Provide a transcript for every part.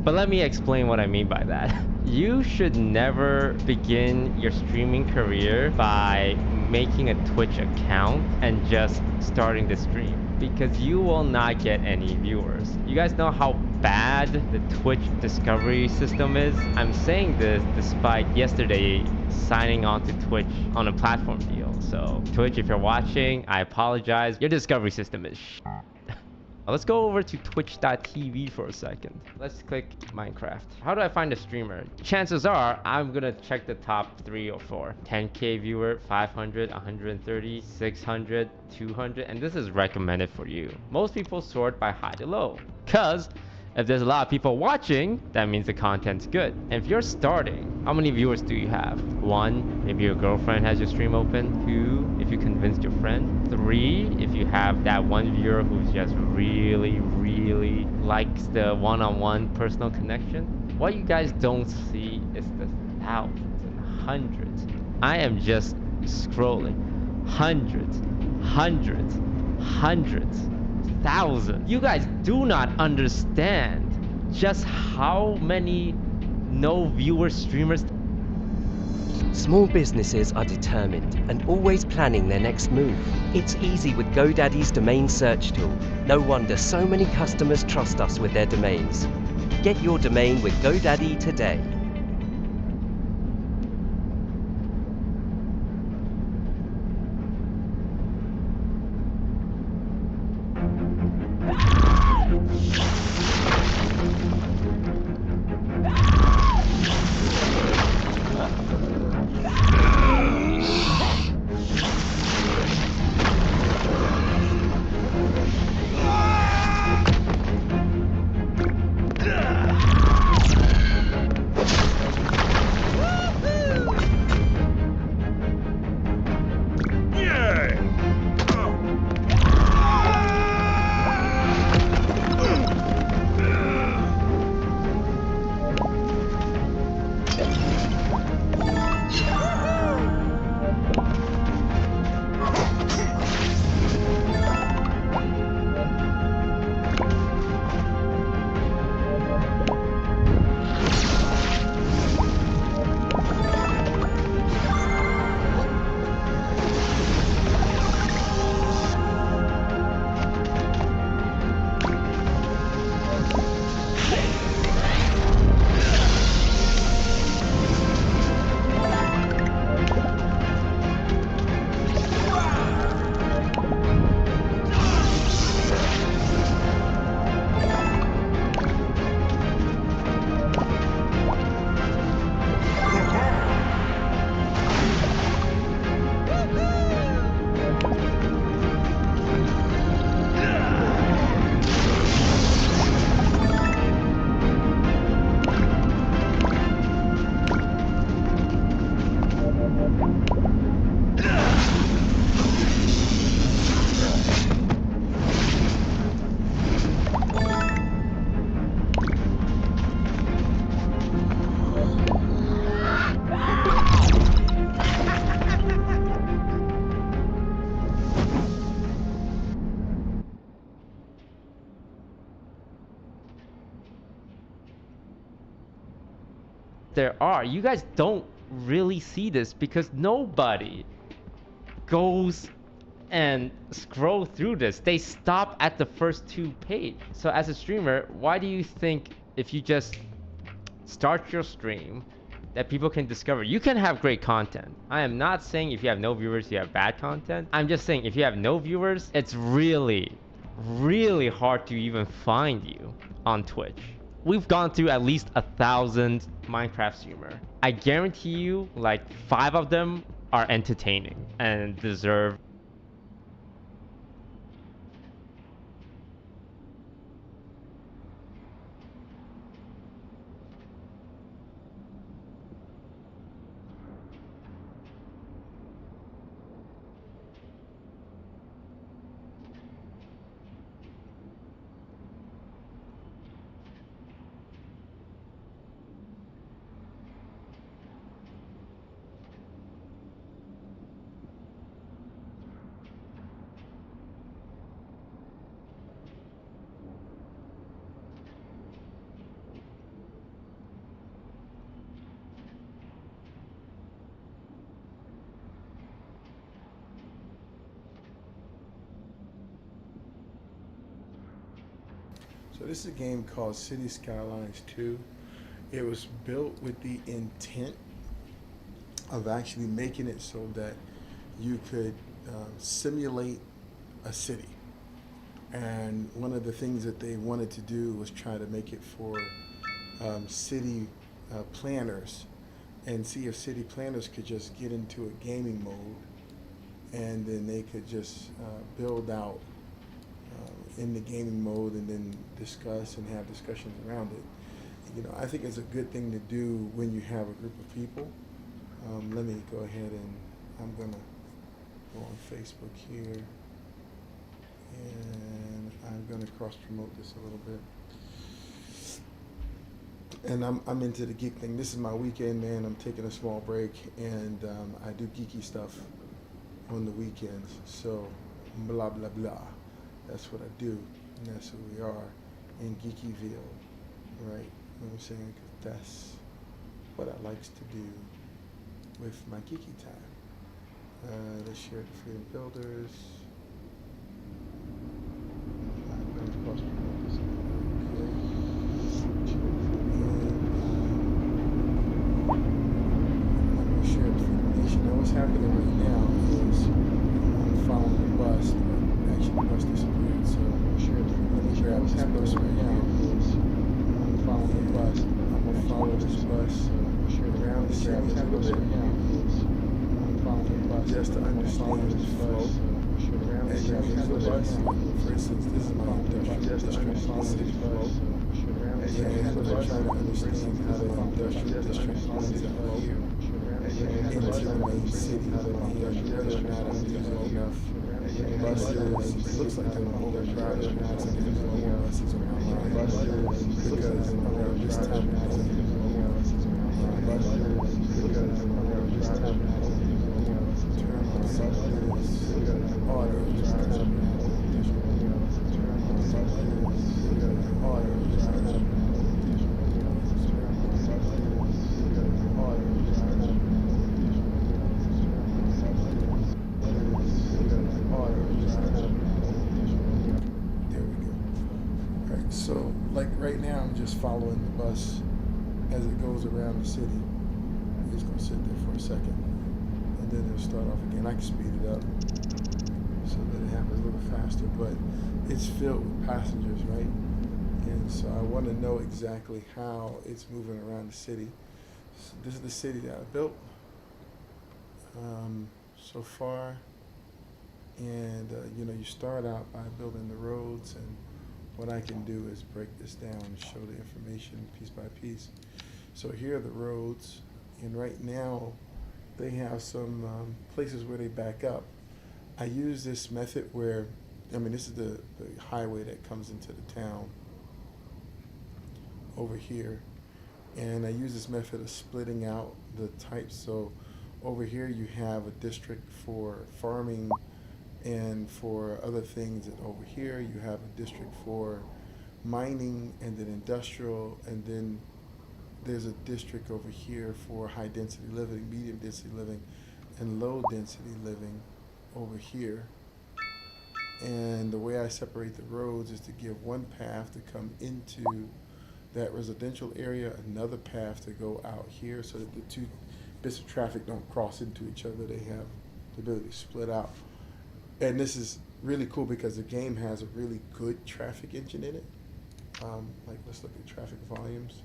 But let me explain what I mean by that. You should never begin your streaming career by making a Twitch account and just starting the stream because you will not get any viewers. You guys know how bad the Twitch discovery system is? I'm saying this despite yesterday signing on to Twitch on a platform deal. So Twitch, if you're watching, I apologize. Your discovery system is Let's go over to twitch.tv for a second. Let's click Minecraft. How do I find a streamer? Chances are I'm gonna check the top 3 or 4. 10k viewer, 500, 130, 600, 200, and this is recommended for you. Most people sort by high to low, cause if there's a lot of people watching, that means the content's good. And if you're starting, how many viewers do you have? 1, maybe your girlfriend has your stream open. 2, if you convinced your friend. 3, if you have that one viewer who's just really likes the one-on-one personal connection. What you guys don't see is the thousands and hundreds. I am just scrolling. Hundreds, thousands. You guys do not understand just how many no viewer streamers. Small businesses are determined and always planning their next move. It's easy with GoDaddy's domain search tool. No wonder so many customers trust us with their domains. Get your domain with GoDaddy today. There are. You guys don't really see this because nobody goes and scroll through this. They stop at the first 2 pages. So as a streamer, why do you think if you just start your stream that people can discover? You can have great content. I am not saying if you have no viewers you have bad content. I'm just saying if you have no viewers, it's really hard to even find you on Twitch. We've gone through at least 1,000 Minecraft streamer. I guarantee you like 5 of them are entertaining and deserve. So this is a game called City Skylines 2. It was built with the intent of actually making it so that you could simulate a city. And one of the things that they wanted to do was try to make it for city planners and see if city planners could just get into a gaming mode and then they could just build out in the gaming mode and then discuss and have discussions around it. You know, I think it's a good thing to do when you have a group of people. Let me go ahead and I'm gonna go on Facebook here and I'm gonna cross promote this a little bit. And I'm into the geek thing. This is my weekend, man. I'm taking a small break and I do geeky stuff on the weekends. So blah blah blah. That's what I do, and that's who we are in Geekyville, right? You know what I'm saying? 'Cause that's what I likes to do with my geeky time. Let's share the Freedom Builders. I'm going to cross promote this a little bit, okay? And I'm going to share the Freedom Nation. Now, what's happening right now is I'm following the bus, but actually the bus disappeared. So I'm going to share the Freedom Nation. What's happening right now is I'm following the bus. I'm going to follow this bus around the city a little bit just to understand the flow. As you use the bus, for instance, this is my industrial district in the city flow. And I'm trying to understand how the industrial district runs out here into the main city and whether or not I'm using enough buses. It looks like I'm overcrowded. It looks like there's more buses around line because around this time of day, so, like right now, I'm just following the bus as it goes around the city. I'm just gonna sit there for a second, and then it'll start off again. I can speed it up so that it happens a little faster, but it's filled with passengers, right? And so I want to know exactly how it's moving around the city. So this is the city that I built so far, and you know, you start out by building the roads, and what I can do is break this down and show the information piece by piece. So here are the roads, and right now they have some places where they back up. I use this method where, I mean, this is the highway that comes into the town over here, and I use this method of splitting out the types. So over here you have a district for farming and for other things, and over here you have a district for mining and then industrial, and then there's a district over here for high density living, medium density living, and low density living over here. And the way I separate the roads is to give one path to come into that residential area, another path to go out here, so that the two bits of traffic don't cross into each other. They have the ability to split out. And this is really cool because the game has a really good traffic engine in it. Like, let's look at traffic volumes.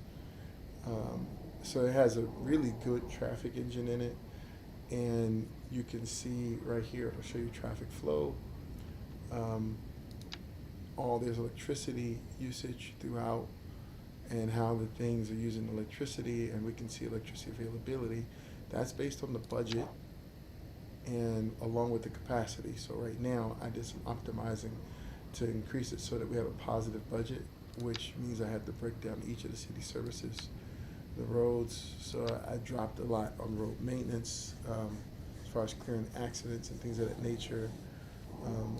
So it has a really good traffic engine in it. And you can see right here, it'll show you traffic flow. There's electricity usage throughout, and how the things are using electricity, and we can see electricity availability. That's based on the budget and along with the capacity. So right now I did some optimizing to increase it so that we have a positive budget, which means I had to break down each of the city services, the roads. So I dropped a lot on road maintenance, as far as clearing accidents and things of that nature.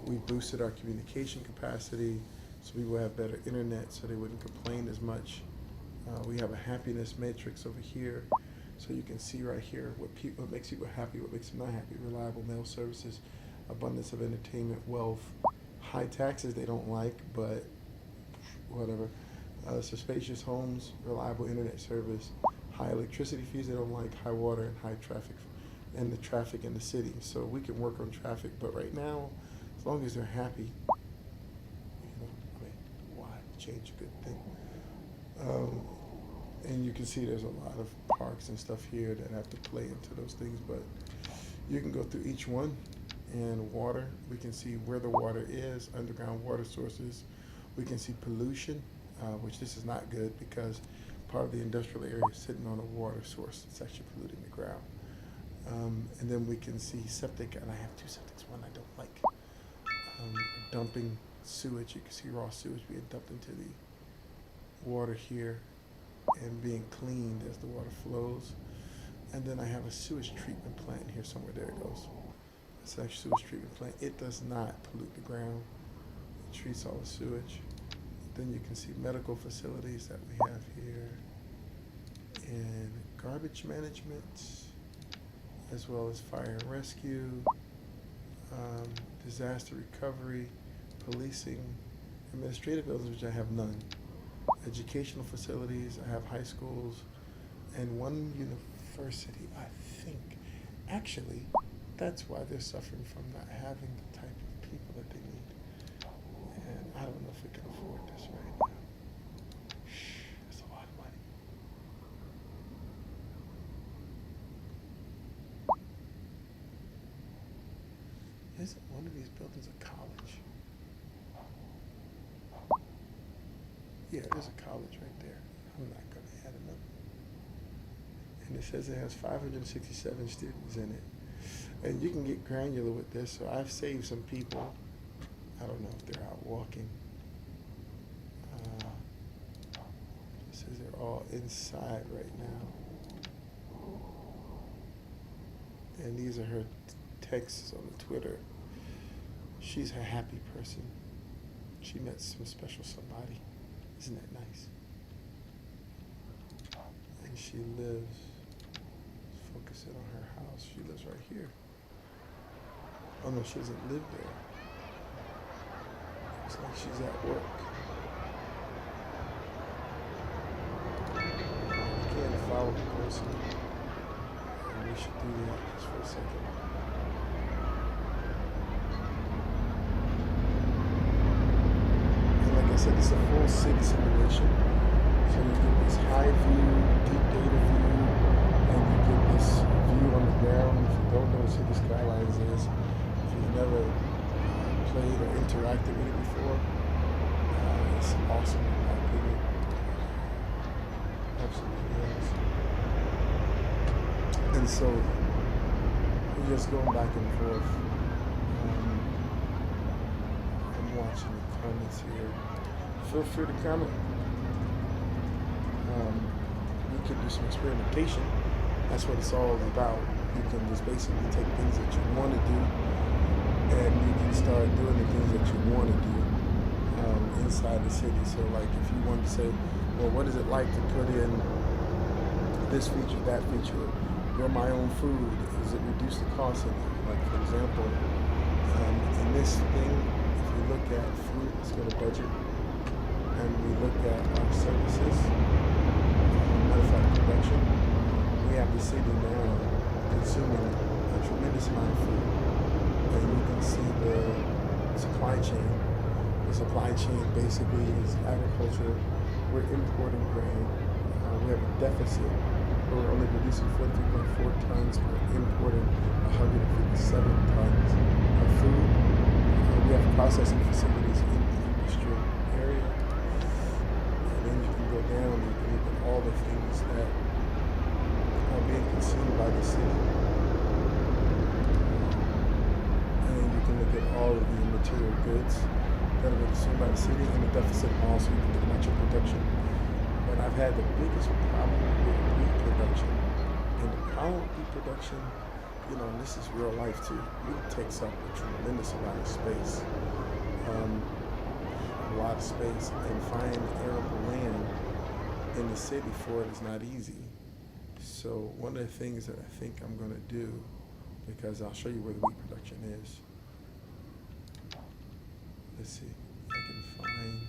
We boosted our communication capacity so people have better internet so they wouldn't complain as much. We have a happiness matrix over here, so you can see right here what makes people happy, what makes them not happy. Reliable mail services, abundance of entertainment, wealth, high taxes they don't like, but whatever. So spacious homes, reliable internet service, high electricity fees. They don't like high water and high traffic, and the traffic in the city. So we can work on traffic, but right now, as long as they're happy, I mean, why change a good thing? And you can see there's a lot of parks and stuff here that have to play into those things, but you can go through each one. And water, we can see where the water is, underground water sources. We can see pollution, which this is not good because part of the industrial area is sitting on a water source. It's actually polluting the ground. And then we can see septic, and I have two septics, one I don't like. Dumping sewage, you can see raw sewage being dumped into the water here and being cleaned as the water flows. And then I have a sewage treatment plant here somewhere. There it goes. It's actually a sewage treatment plant. It does not pollute the ground. It treats all the sewage. Then you can see medical facilities that we have here, and garbage management, as well as fire and rescue, disaster recovery, policing, administrative buildings, which I have none, educational facilities, I have high schools, and one university, I think. Actually, that's why they're suffering from not having the type of people that they need. And I don't know if we can afford this right now. That's a lot of money. Isn't one of these buildings a college? Yeah, there's a college right there. I'm not going to add another. And it says it has 567 students in it. And you can get granular with this. So I've saved some people. I don't know if they're out walking. It says they're all inside right now. And these are her texts on the Twitter. She's a happy person. She met some special somebody. Isn't that nice? And she lives, focusing on her house. She lives right here. Oh no, she doesn't live there. Looks like she's at work. You can't follow the person. And we should do that just for a second. And like I said, it's a full city simulation. So you get this high view, deep data view, and you get this view on the ground. If you don't know what City Skylines is, if you've never played or interacted with it before, it's awesome in my opinion. Absolutely awesome. And so we're just going back and forth. I'm watching the comments here. Feel free to comment. You can do some experimentation. That's what it's all about. You can just basically take things that you want to do, and you can start doing the things that you want to do inside the city. So like if you want to say, well, what is it like to put in this feature, that feature, grow my own food? Does it reduce the cost of it? Like for example, in this thing, if you look at food, let's go to budget, and we look at our services, matter of fact, production, we have the city now consuming a tremendous amount of food. And you can see the supply chain. The supply chain basically is agriculture. We're importing grain. We have a deficit. We're only producing 43.4 tons. We're importing 157 tons of food. We have processing facilities in the industrial area. And then you can go down and you can look at all the things that are being consumed by the city. And you can look at all of the material goods that are being consumed by the city and the deficit, and also you can look at your production. But I've had the biggest problem with wheat production. And the problem with wheat production, and this is real life too, wheat takes up a tremendous amount of space. A lot of space, and finding arable land in the city for it is not easy. So one of the things that I think I'm going to do, because I'll show you where the wheat production is. Let's see if I can find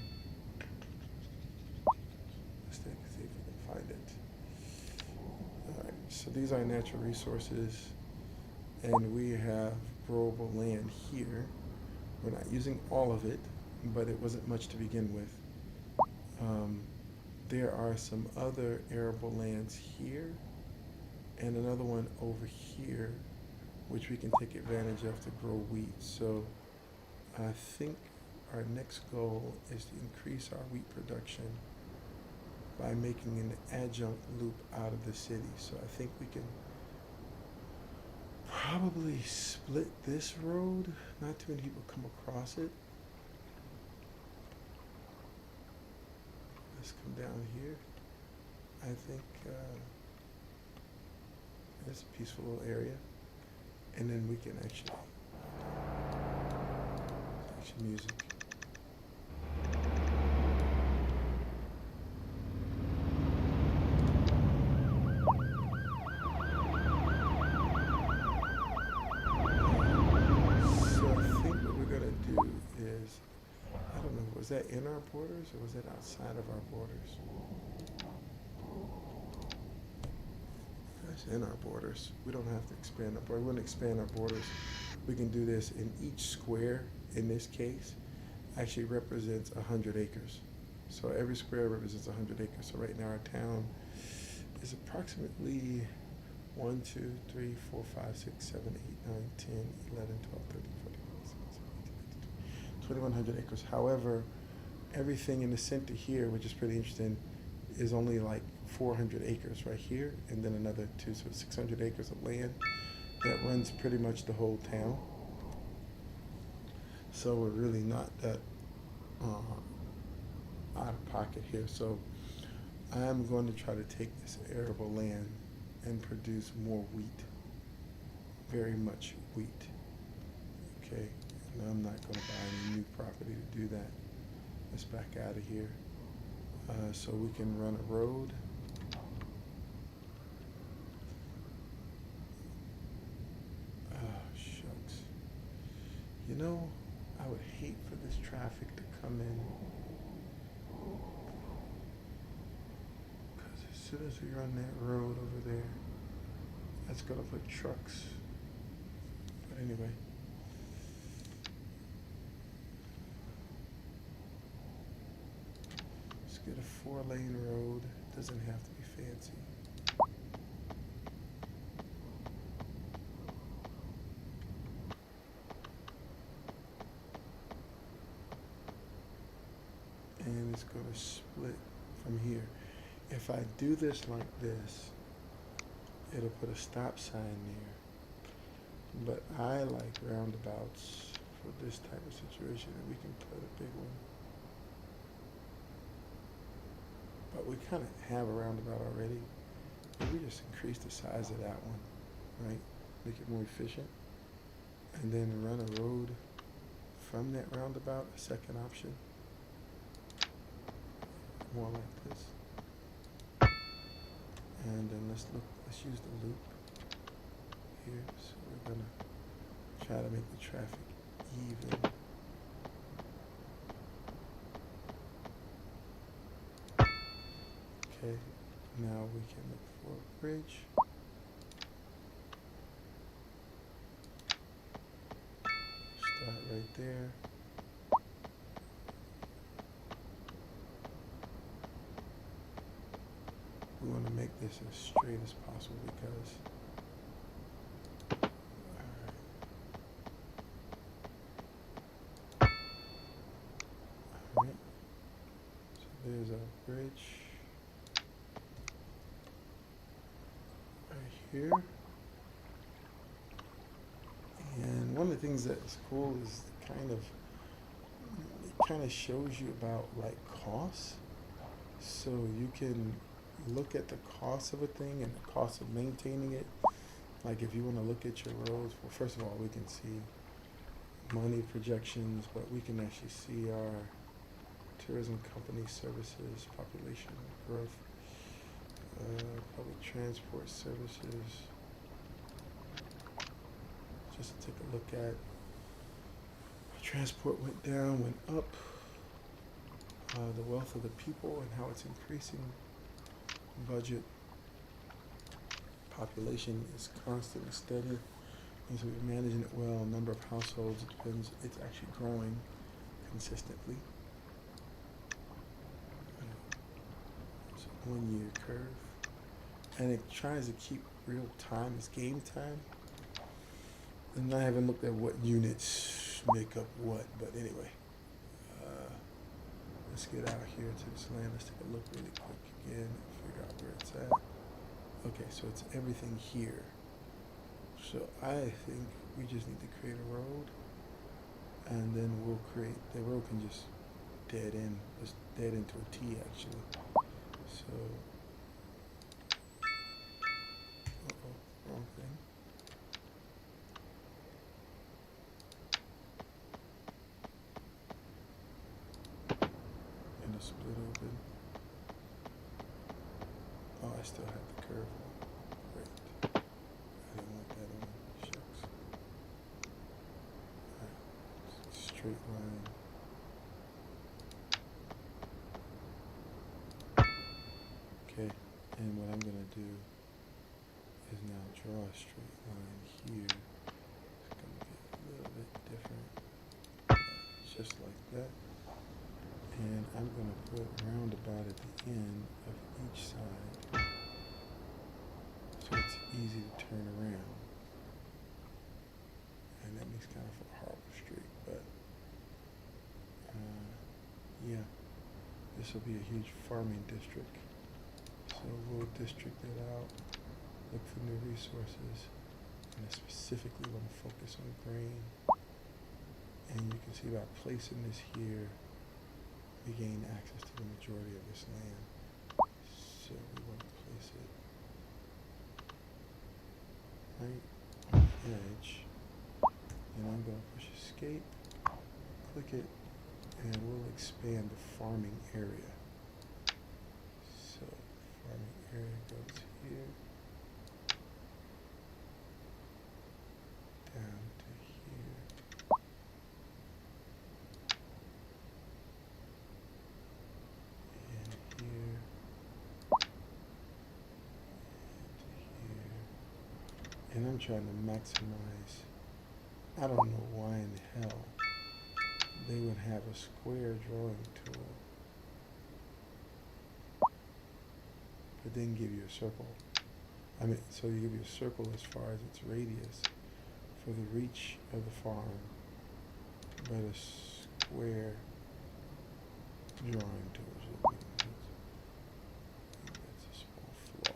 these are natural resources, and we have growable land here. We're not using all of it, but it wasn't much to begin with. Um, there are some other arable lands here, and another one over here, which we can take advantage of to grow wheat. So I think our next goal is to increase our wheat production by making an adjunct loop out of the city. So I think we can probably split this road. Not too many people come across it. Let's come down here. I think it's a peaceful little area. And then we can actually music. Was that in our borders or was that outside of our borders? That's in our borders. We don't have to expand our borders. We want to expand our borders. We can do this in each square, in this case, actually represents 100 acres. So every square represents 100 acres. So right now our town is approximately 1, 2, 3, 4, 5, 6, 7, 8, 9, 10, 11, 12, 13, 14, 2,100 acres. However, everything in the center here, which is pretty interesting, is only like 400 acres right here, and then another 600 acres of land that runs pretty much the whole town. So we're really not that out of pocket here. So I'm going to try to take this arable land and produce more wheat, very much wheat. Okay. And I'm not going to buy any new property to do that. Let's back out of here. So we can run a road. Oh, shucks. You know, I would hate for this traffic to come in. Because as soon as we run that road over there, that's going to put trucks. But anyway. Get a 4-lane road. Doesn't have to be fancy. And it's going to split from here. If I do this like this, it'll put a stop sign there. But I like roundabouts for this type of situation, and we can put a big one. But we kind of have a roundabout already. Maybe just increase the size of that one, right? Make it more efficient. And then run a road from that roundabout, a second option. More like this. And then let's use the loop here. So we're gonna try to make the traffic even. Okay, now we can look for a bridge. Start right there. We want to make this as straight as possible because all right. So there's a bridge. Here, and one of the things that's cool is it kind of shows you about like costs, so you can look at the cost of a thing and the cost of maintaining it. Like if you want to look at your roads, well, first of all, we can see money projections, but we can actually see our tourism company services, population growth, public transport services. Just to take a look at transport went down, went up, the wealth of the people and how it's increasing, budget, population is constant and steady, means we're managing it well. Number of households, it depends. It's actually growing consistently. It's a 1 year curve, and it tries to keep real time. It's game time. And I haven't looked at what units make up what, but anyway, let's get out here to this land. Let's take a look really quick again and figure out where it's at. Okay, so it's everything here. So I think we just need to create a road, and then we'll create, the road can just dead end, just dead into a T actually. So, wrong thing. And a split open. Oh, I still have the curve on. Great. I didn't want that on. Shucks. Alright. Straight line. Okay. And what I'm gonna do is now draw a straight line here. It's gonna be a little bit different. Just like that. And I'm going to put roundabout at the end of each side so it's easy to turn around. And that makes kind of a horrible streak, but yeah, this will be a huge farming district. So we'll district it out, look for new resources, and I specifically want to focus on grain. And you can see by placing this here, we gain access to the majority of this land. So we want to place it right on the edge. And I'm going to push escape, click it, and we'll expand the farming area. So farming area goes here, down to here. And I'm trying to maximize. I don't know why in the hell they would have a square drawing tool, but then give you a circle. I mean, so you give you a circle as far as its radius for the reach of the farm, but a square drawing tool. That's a small flaw.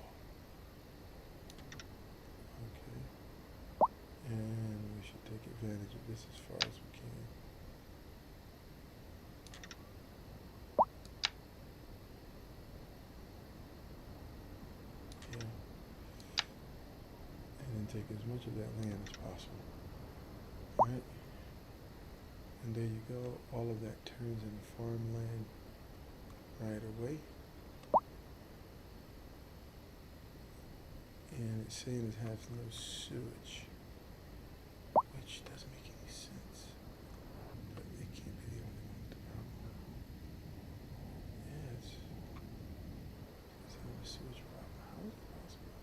And we should take advantage of this as far as we can. Yeah. And then take as much of that land as possible. Alright? And there you go. All of that turns into farmland right away. And it's saying it has no sewage, which doesn't make any sense, but it can't be the only one with the problem. Yes, it's not a sewage problem. How is it possible?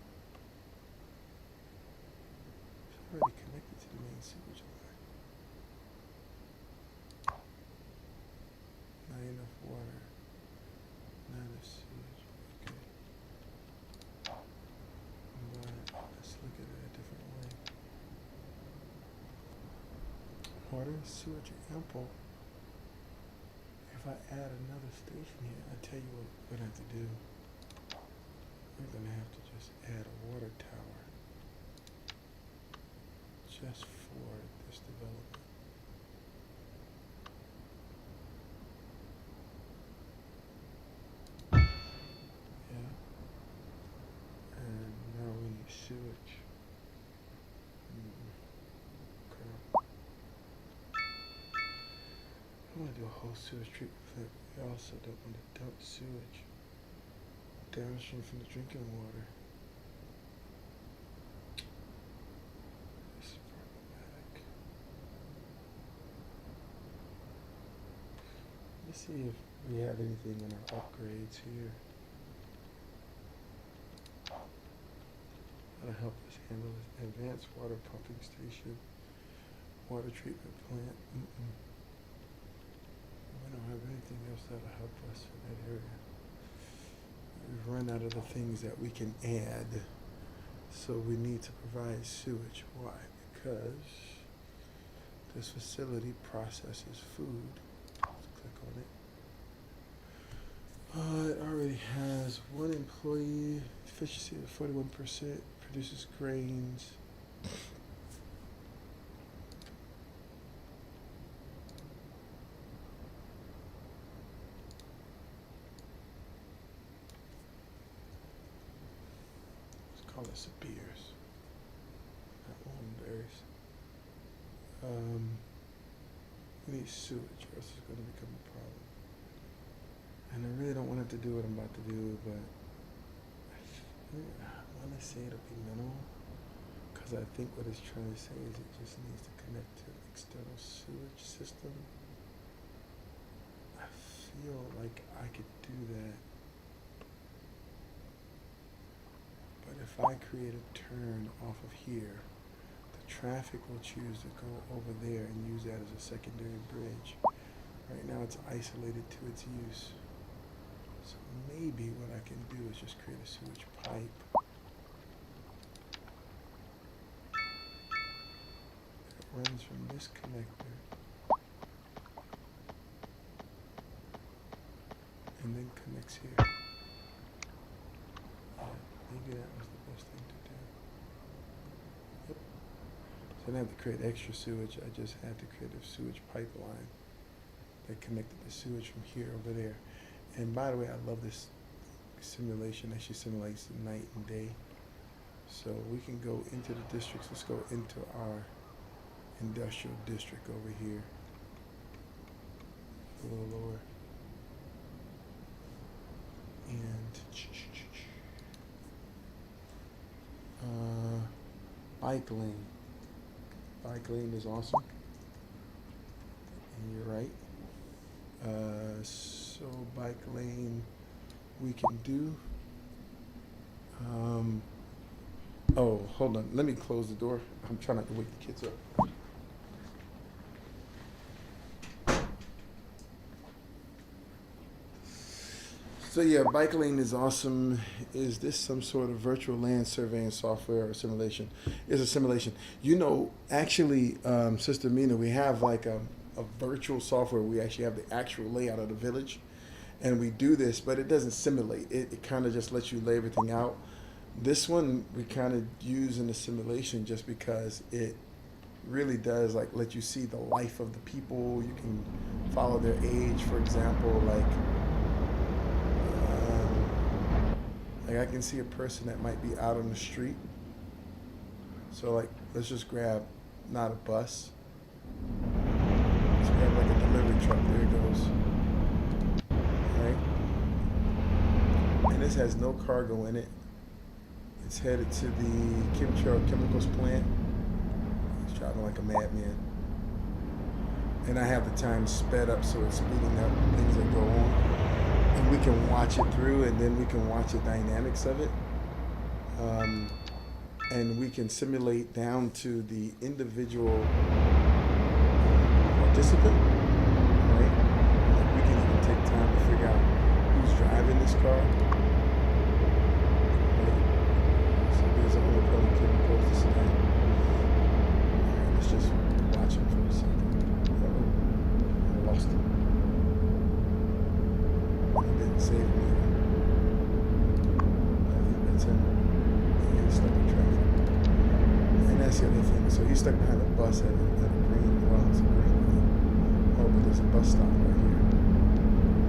It's already connected to the main sewage line. Not enough water, not enough sewage. Okay. But let's look at it a different way. Water and sewage are ample. If I add another station here, I tell you what we're gonna have to do. We're gonna have to just add a water tower just for this development. Yeah. And now we need sewage. Okay. I want to do a whole sewage treatment plant. We also don't want to dump sewage downstream from the drinking water. This is problematic. Let's see if we have anything in our upgrades here. I don't help us handle this. Advanced water pumping station, water treatment plant. We don't have anything else that'll help us in that area. We've run out of the things that we can add. So we need to provide sewage. Why? Because this facility processes food. Let's click on it. It already has one employee, efficiency of 41%, produces grains. Let's call it Sabirs, not Wallenberries. We need sewage, or else it's going to become a problem. And I really don't want to have to do what I'm about to do, but I want to say it'll be minimal, because I think what it's trying to say is it just needs to connect to an external sewage system. I feel like I could do that, but if I create a turn off of here, the traffic will choose to go over there and use that as a secondary bridge. Right now it's isolated to its use. So maybe what I can do is just create a sewage pipe that runs from this connector and then connects here. Yeah, maybe that was the best thing to do. Yep. So I didn't have to create extra sewage, I just had to create a sewage pipeline that connected the sewage from here over there. And by the way, I love this simulation. It actually simulates the night and day. So we can go into the districts. Let's go into our industrial district over here. A little lower. And bike lane. Bike lane is awesome. And you're right. So bike lane we can do. Oh, hold on. Let me close the door. I'm trying not to wake the kids up. So yeah, bike lane is awesome. Is this some sort of virtual land surveying software or simulation? It's a simulation. You know, actually, Sister Mina, we have like a virtual software. We actually have the actual layout of the village, and we do this, but it doesn't simulate. It kind of just lets you lay everything out. This one we kind of use in the simulation just because it really does like let you see the life of the people. You can follow their age, for example, like I can see a person that might be out on the street. So like, let's just grab not a bus. Let's grab like a delivery truck. There it goes. Right? And this has no cargo in it. It's headed to the Chemtrail Chemicals plant. It's driving like a madman. And I have the time sped up so it's speeding up things that go on. And we can watch it through, and then we can watch the dynamics of it. And we can simulate down to the individual participant, right? Like we can even take time to figure out who's driving this car. Right? So there's a whole other chemicals, this and that. All right, let's just watch him for a second. Uh-oh, I lost him. It didn't save me. I think that's him. Yeah, he's stuck in traffic. And that's the other thing. So he's stuck behind a bus at a green, well, it's a green light. Oh, but there's a bus stop right here.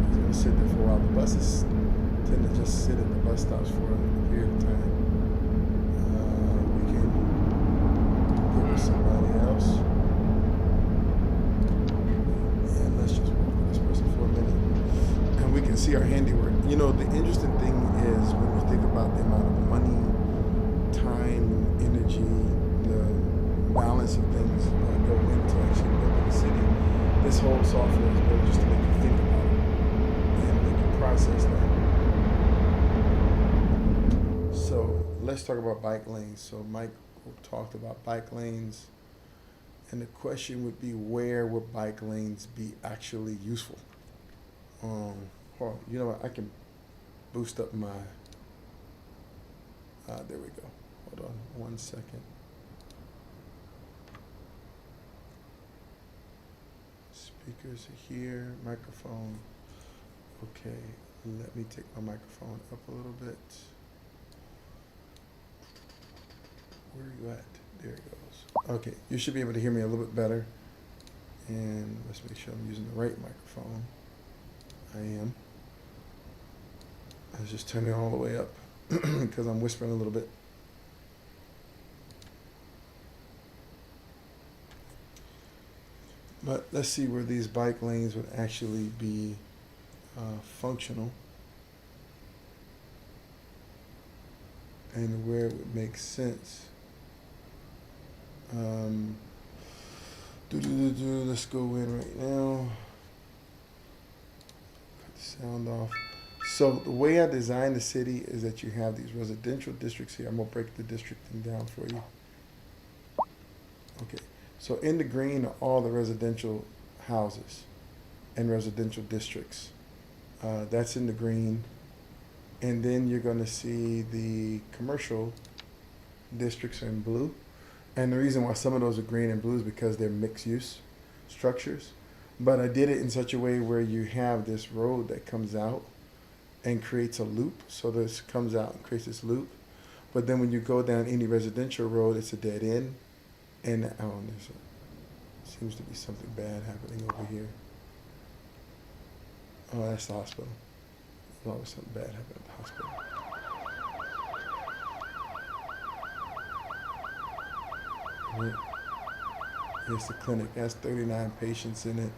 He's gonna sit there for a while. The buses tend to just sit at the bus stops for a period of time. We can go with somebody else. And let's just walk with this person for a minute. And we can see our handiwork. You know, the interesting thing is when you think about the amount of money, time, energy, the balance of things that go into actually building a city, this whole software is built just to make you think about it and make you process that. So let's talk about bike lanes. So Mike talked about bike lanes, and the question would be, where would bike lanes be actually useful? Um, hold on, you know what? I can boost up my. There we go. Hold on, 1 second. Speakers are here. Microphone. Okay, let me take my microphone up a little bit. Where are you at? There it goes. Okay, you should be able to hear me a little bit better. And let's make sure I'm using the right microphone. I am. Let's just turn it all the way up because I'm whispering a little bit. But let's see where these bike lanes would actually be functional and where it would make sense. Let's go in right now. Cut the sound off. So the way I designed the city is that you have these residential districts here. I'm gonna break the districting down for you. Okay, so in the green are all the residential houses and residential districts. That's in the green. And then you're gonna see the commercial districts are in blue. And the reason why some of those are green and blue is because they're mixed use structures. But I did it in such a way where you have this road that comes out and creates a loop. So this comes out and creates this loop. But then when you go down any residential road, it's a dead end. And seems to be something bad happening over here. Oh, that's the hospital. There's always something bad happening at the hospital. Right. Here's the clinic. It has 39 patients in it.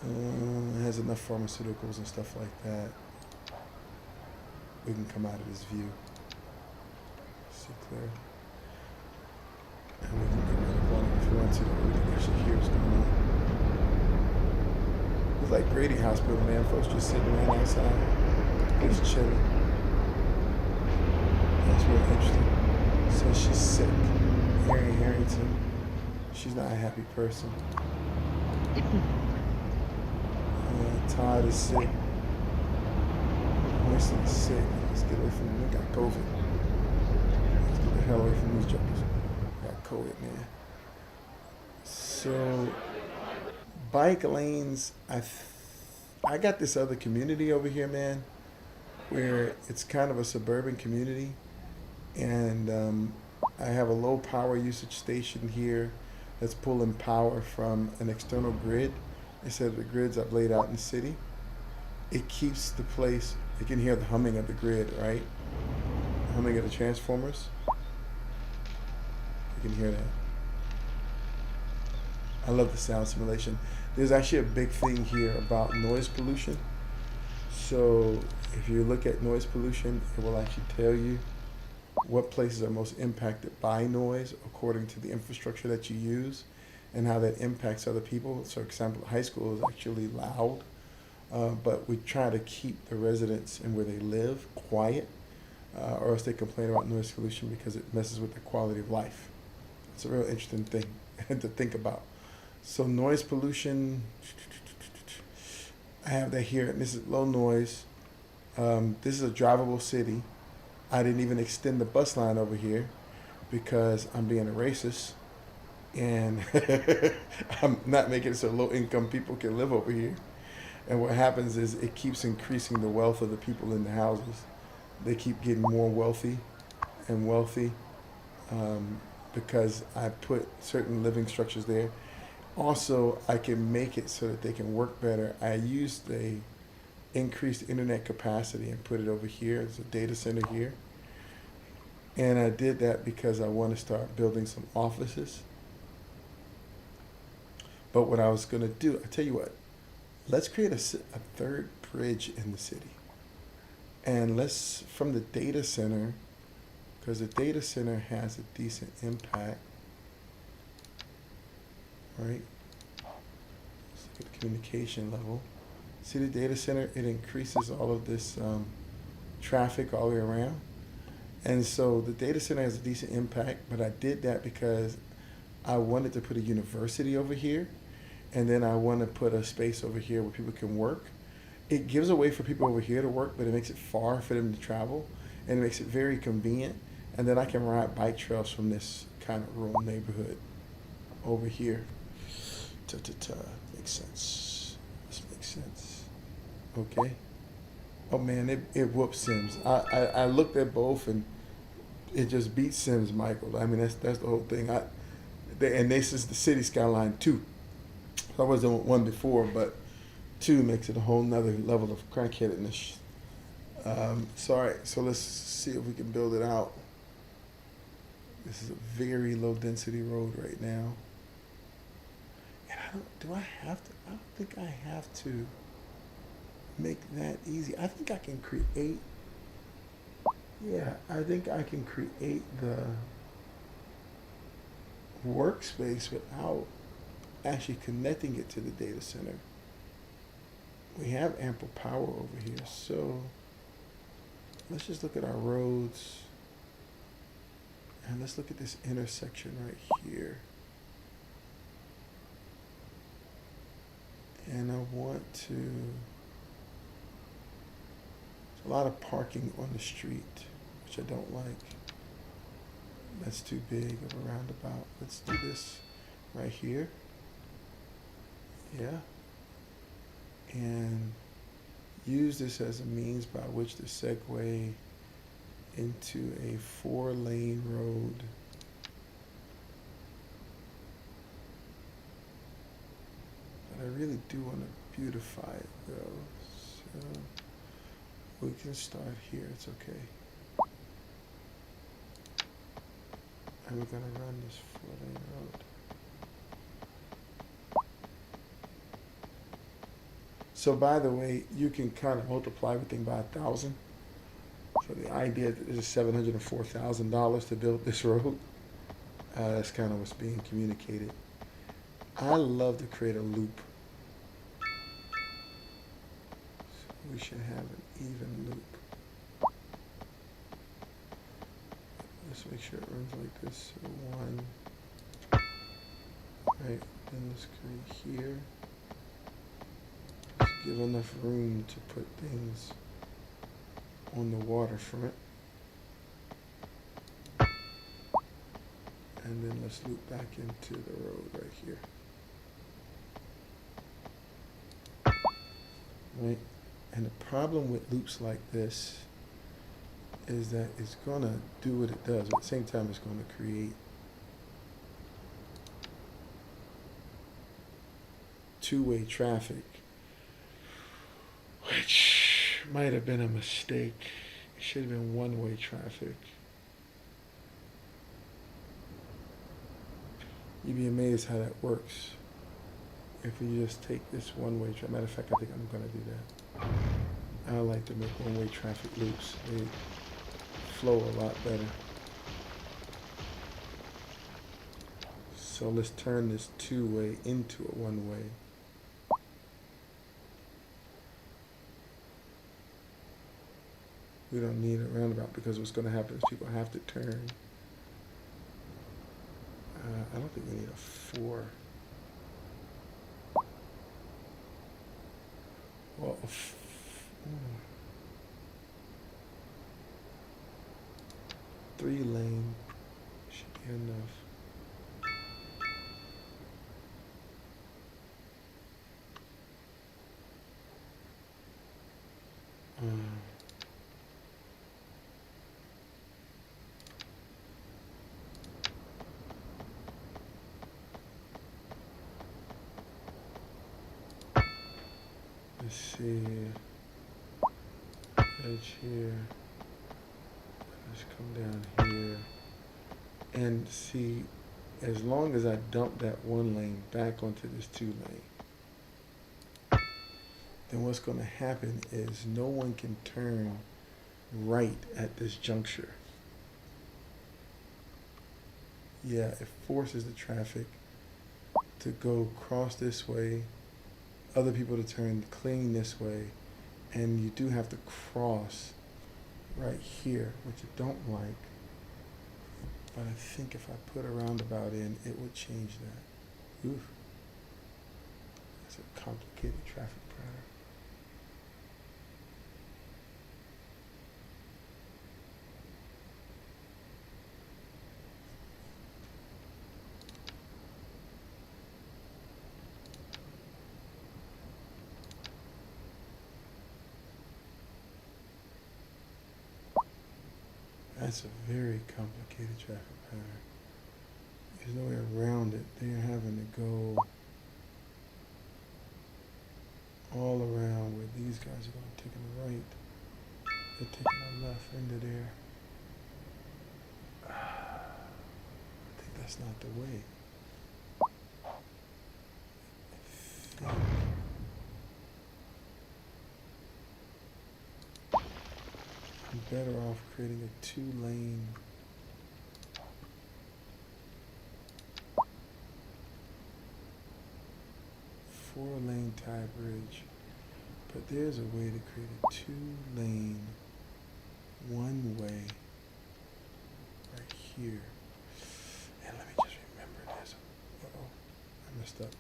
It has enough pharmaceuticals and stuff like that. We can come out of this view. See clear. And we can get rid of one if you want to. We can actually hear what's going on. It's like Grady Hospital, man. Folks just sitting around outside, just chilling. That's real interesting. So she's sick. Mary Harrington. She's not a happy person. Todd is sick. Winston is sick. Let's get away from him. We got COVID. Let's get the hell away from these jokers. Got COVID, man. So, bike lanes. I got this other community over here, man, where it's kind of a suburban community, and I have a low power usage station here that's pulling power from an external grid instead of the grids I've laid out in the city. It keeps the place, you can hear the humming of the grid, right? The humming of the transformers. You can hear that. I love the sound simulation. There's actually a big thing here about noise pollution. So if you look at noise pollution, it will actually tell you what places are most impacted by noise according to the infrastructure that you use and how that impacts other people. So, for example, high school is actually loud, but we try to keep the residents and where they live quiet, or else they complain about noise pollution because it messes with their quality of life. It's a real interesting thing to think about. So noise pollution, I have that here, and this is low noise. This is a drivable city. I didn't even extend the bus line over here because I'm being a racist, and I'm not making it so low-income people can live over here. And what happens is it keeps increasing the wealth of the people in the houses. They keep getting more wealthy and wealthy because I put certain living structures there. Also, I can make it so that they can work better. I used the increased internet capacity and put it over here. There's a data center here. And I did that because I want to start building some offices. But what I was going to do, I tell you what, let's create a third bridge in the city. And let's, from the data center, because the data center has a decent impact, right? Let's look at the communication level. See the data center, it increases all of this traffic all the way around. And so the data center has a decent impact, but I did that because I wanted to put a university over here, and then I want to put a space over here where people can work. It gives a way for people over here to work, but it makes it far for them to travel, and it makes it very convenient. And then I can ride bike trails from this kind of rural neighborhood over here. Ta-ta-ta. Makes sense. This makes sense. Okay. Oh man, it whoops Sims. I looked at both and it just beats Sims, Michael. I mean, that's the whole thing. And this is the City Skyline 2. So I wasn't on one before, but 2 makes it a whole nother level of crackheadedness. So all right, so let's see if we can build it out. This is a very low density road right now. And do I have to? I don't think I have to make that easy. I think I can create, yeah, I think I can create the workspace without actually connecting it to the data center. We have ample power over here, so let's just look at our roads. And let's look at this intersection right here. And I want to, there's a lot of parking on the street, which I don't like. That's too big of a roundabout. Let's do this right here. Yeah. And use this as a means by which to segue into a 4-lane road. But I really do want to beautify it though. So we can start here, it's okay. And we're gonna run this 4-lane road. So by the way, you can kind of multiply everything by 1,000. So the idea that this is $704,000 to build this road, that's kind of what's being communicated. I love to create a loop. So we should have an even loop. Let's make sure it runs like this. So 1, right, then let's create here. Let's give enough room to put things on the waterfront. And then let's loop back into the road right here. Right? And the problem with loops like this is that it's gonna do what it does, but at the same time it's gonna create two-way traffic, which might have been a mistake. It should have been one-way traffic. You'd be amazed how that works if you just take this one-way traffic. Matter of fact, I think I'm gonna do that. I like to make one-way traffic loops. They flow a lot better. So let's turn this two-way into a one-way. We don't need a roundabout because what's going to happen is people have to turn. I don't think we need a 4. Well, 3-lane should be enough. Let's see, edge here, let's come down here, and see, as long as I dump that 1 lane back onto this 2 lane, then what's going to happen is no one can turn right at this juncture. Yeah, it forces the traffic to go across this way, other people to turn clean this way, and you do have to cross right here, which I don't like. But I think if I put a roundabout in, it would change that. Oof. That's a complicated traffic pattern. That's a very complicated traffic pattern. There's no way around it. They're having to go all around where these guys are going to take a right. They're taking a left into there. I think that's not the way. I think I'm better off creating a 2-lane four-lane tie bridge, but there's a way to create a 2-lane one-way right here. And let me just remember this. Uh-oh, I messed up.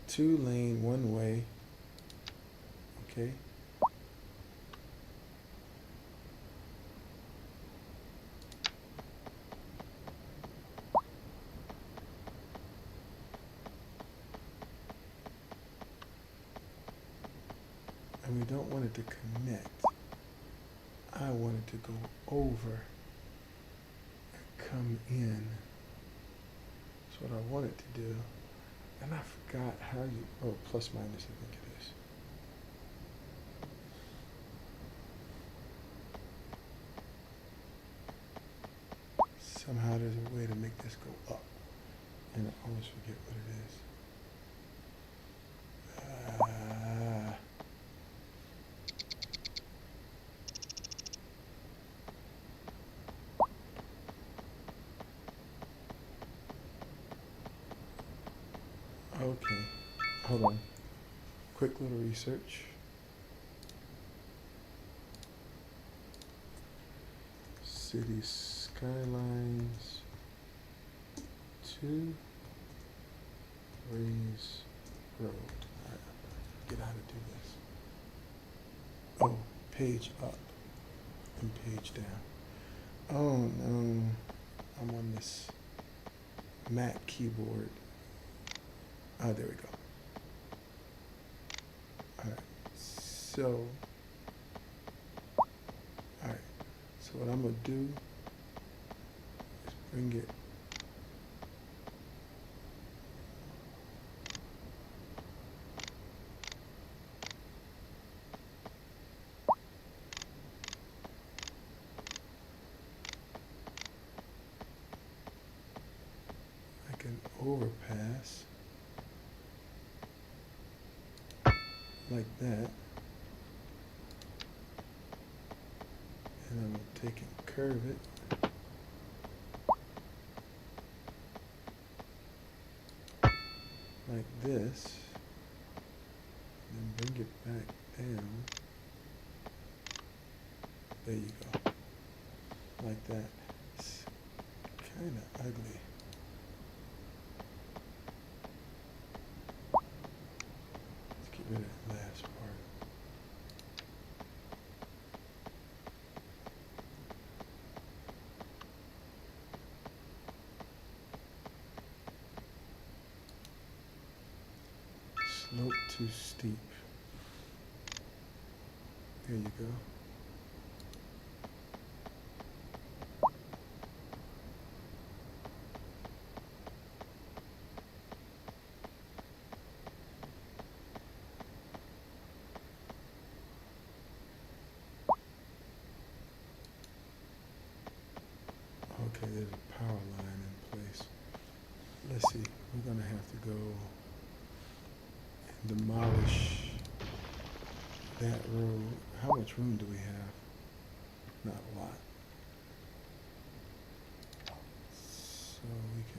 2-lane one-way. Okay. And we don't want it to connect. I want it to go over and come in. That's what I want it to do. And I forgot how you, oh, plus minus, I think it is. Somehow there's a way to make this go up. And I always forget what it is. Okay, hold on. Quick little research. City skylines 2 Rays Road. Alright, get how to do this. Oh, page up and page down. Oh no, I'm on this Mac keyboard. Oh, there we go. Alright, so, alright, so what I'm going to do is bring it like an overpass. Like that, and I'm going to take and curve it like this, and then bring it back down. There you go, like that. It's kind of ugly. Let's get rid of that last part. Slope too steep. There you go. Okay, there's a power line in place. Let's see, we're gonna have to go and demolish that road. How much room do we have? Not a lot. So we can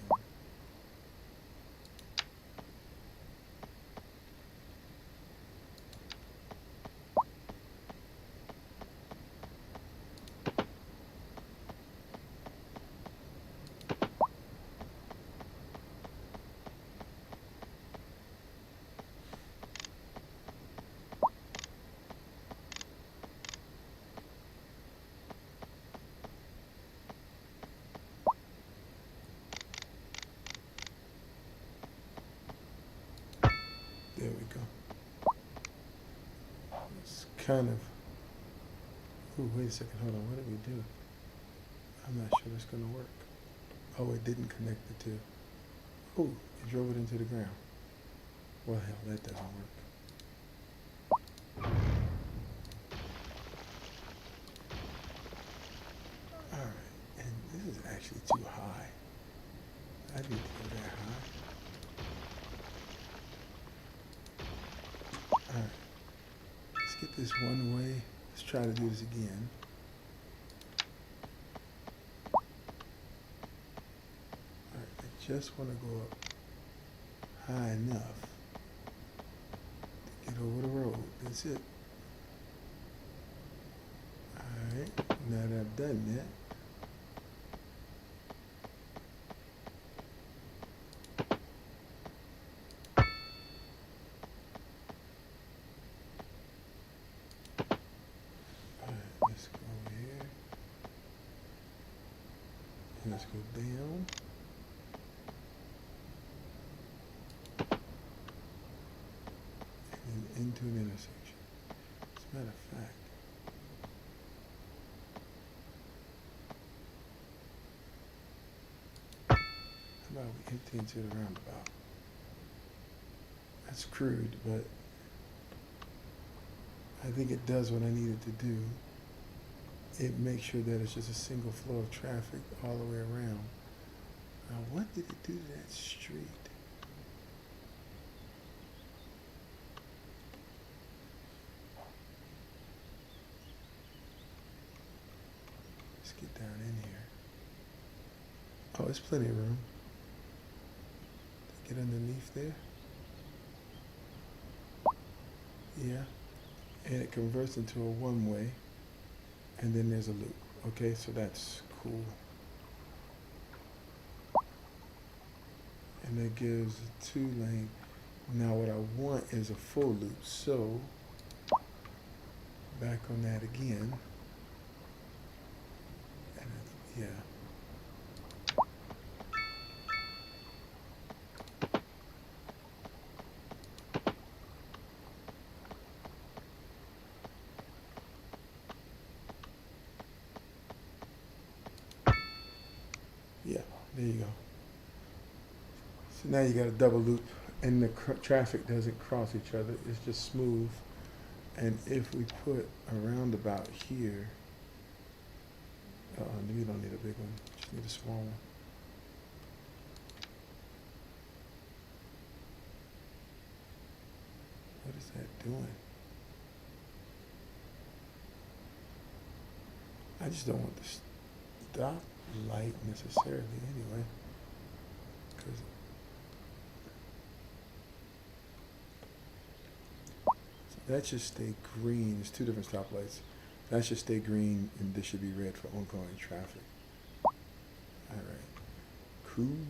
kind of, ooh, wait a second, hold on, what did we do? I'm not sure it's gonna work. Oh, it didn't connect the two. Oh, it drove it into the ground. Well, hell, that doesn't work. Alright, and this is actually too high. I need to go that high. Alright, let's get this one way. Let's try to do this again. Alright, I just want to go up high enough to get over the road. That's it. Alright, now that I've done that, let's go over here, and let's go down, and into an intersection. As a matter of fact, how about we empty into the roundabout? That's crude, but I think it does what I need it to do. It makes sure that it's just a single flow of traffic all the way around. Now, what did it do to that street? Let's get down in here. Oh, there's plenty of room to get underneath there. Yeah. And it converts into a one-way, and then there's a loop. Okay, so that's cool. And that gives a 2-lane. Now what I want is a full loop. So back on that again. And yeah. Yeah, there you go. So now you got a double loop, and the traffic doesn't cross each other. It's just smooth. And if we put a roundabout here, we don't need a big one. Just need a small one. What is that doing? I just don't want the stop light necessarily anyway, because that should stay green. There's two different stoplights. That should stay green, and this should be red for oncoming traffic. All right, cool.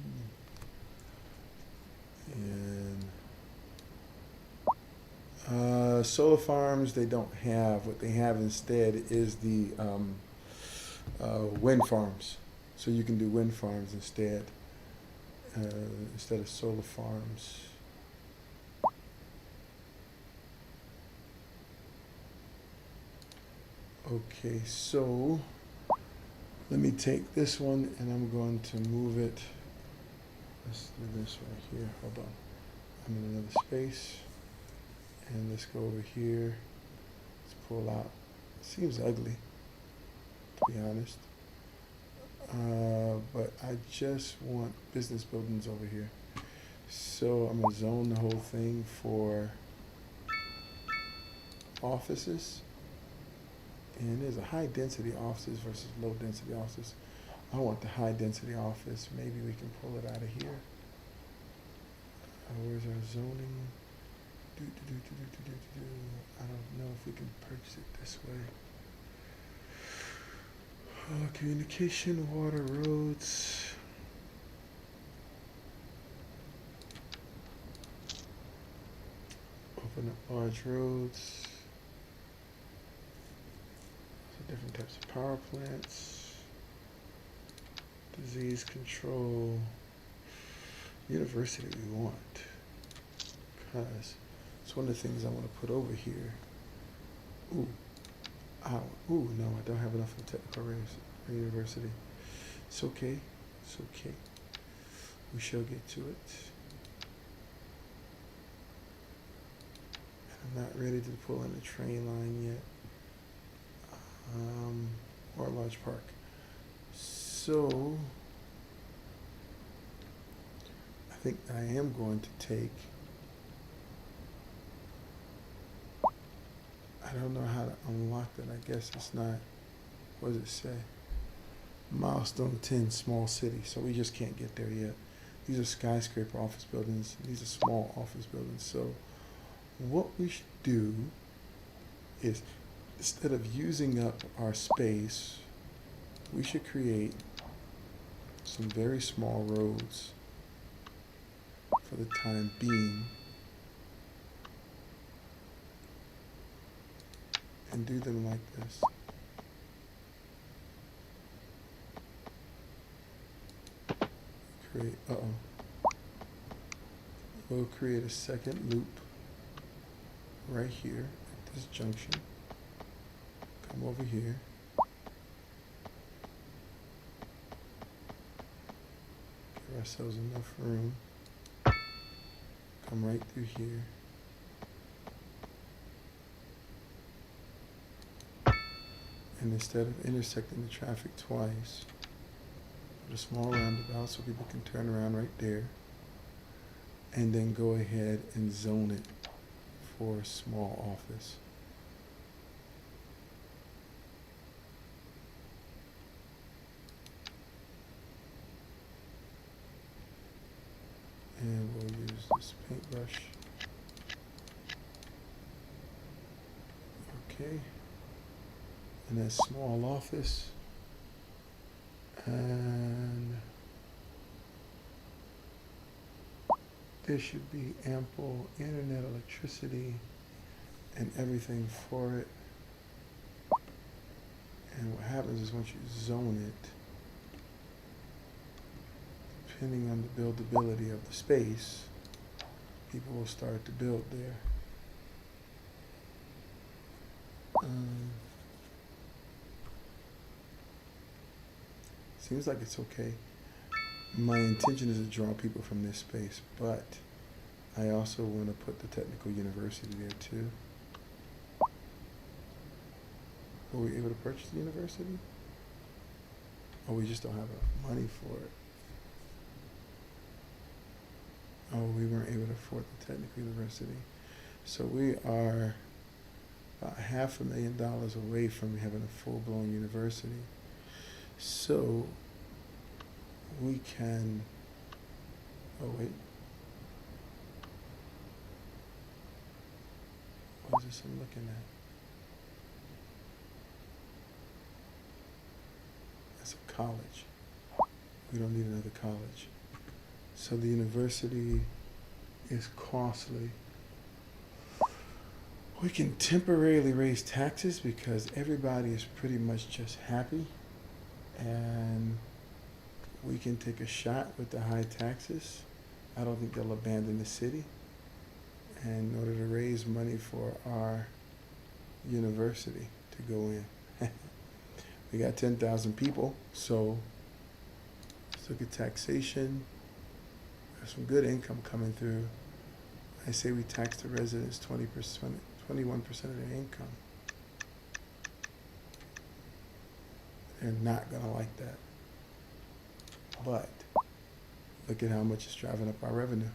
And solar farms, they don't have. What they have instead is the wind farms. So you can do wind farms instead of solar farms. Okay, so let me take this one and I'm going to move it. Let's do this right here. Hold on. I'm in another space. And let's go over here. Let's pull out. It seems ugly, to be honest. But I just want business buildings over here. So I'm going to zone the whole thing for offices. And there's a high density offices versus low density offices. I want the high density office. Maybe we can pull it out of here. Where's our zoning? I don't know if we can purchase it this way. Communication, water, roads. Open up large roads. Different types of power plants, disease control, university we want, because it's one of the things I want to put over here. Ooh, ow, ooh, no, I don't have enough for technical university. It's okay, it's okay. We shall get to it. I'm not ready to pull in a train line yet, or a large park. So, I think I am going to take, I don't know how to unlock it. I guess it's not, what does it say? Milestone 10, small city. So we just can't get there yet. These are skyscraper office buildings. These are small office buildings. So what we should do is, instead of using up our space, we should create some very small roads for the time being and do them like this. Create, we'll create a second loop right here at this junction. Come over here. Give ourselves enough room. Come right through here. And instead of intersecting the traffic twice, put a small roundabout so people can turn around right there. And then go ahead and zone it for a small office. And we'll use this paintbrush. Okay. And that small office. And there should be ample internet, electricity, and everything for it. And what happens is once you zone it, depending on the buildability of the space, people will start to build there. Seems like it's okay. My intention is to draw people from this space, but I also want to put the technical university there too. Were we able to purchase the university? Or we just don't have enough money for it? Oh, we weren't able to afford the technical university. So we are about $500,000 away from having a full-blown university. So we can, oh wait, what is this I'm looking at? That's a college. We don't need another college. So the university is costly. We can temporarily raise taxes because everybody is pretty much just happy, and we can take a shot with the high taxes. I don't think they'll abandon the city. And in order to raise money for our university to go in, we got 10,000 people, so let's look at taxation. There's some good income coming through. I say we tax the residents 20%, 21% of their income. They're not gonna like that. But look at how much it's driving up our revenue.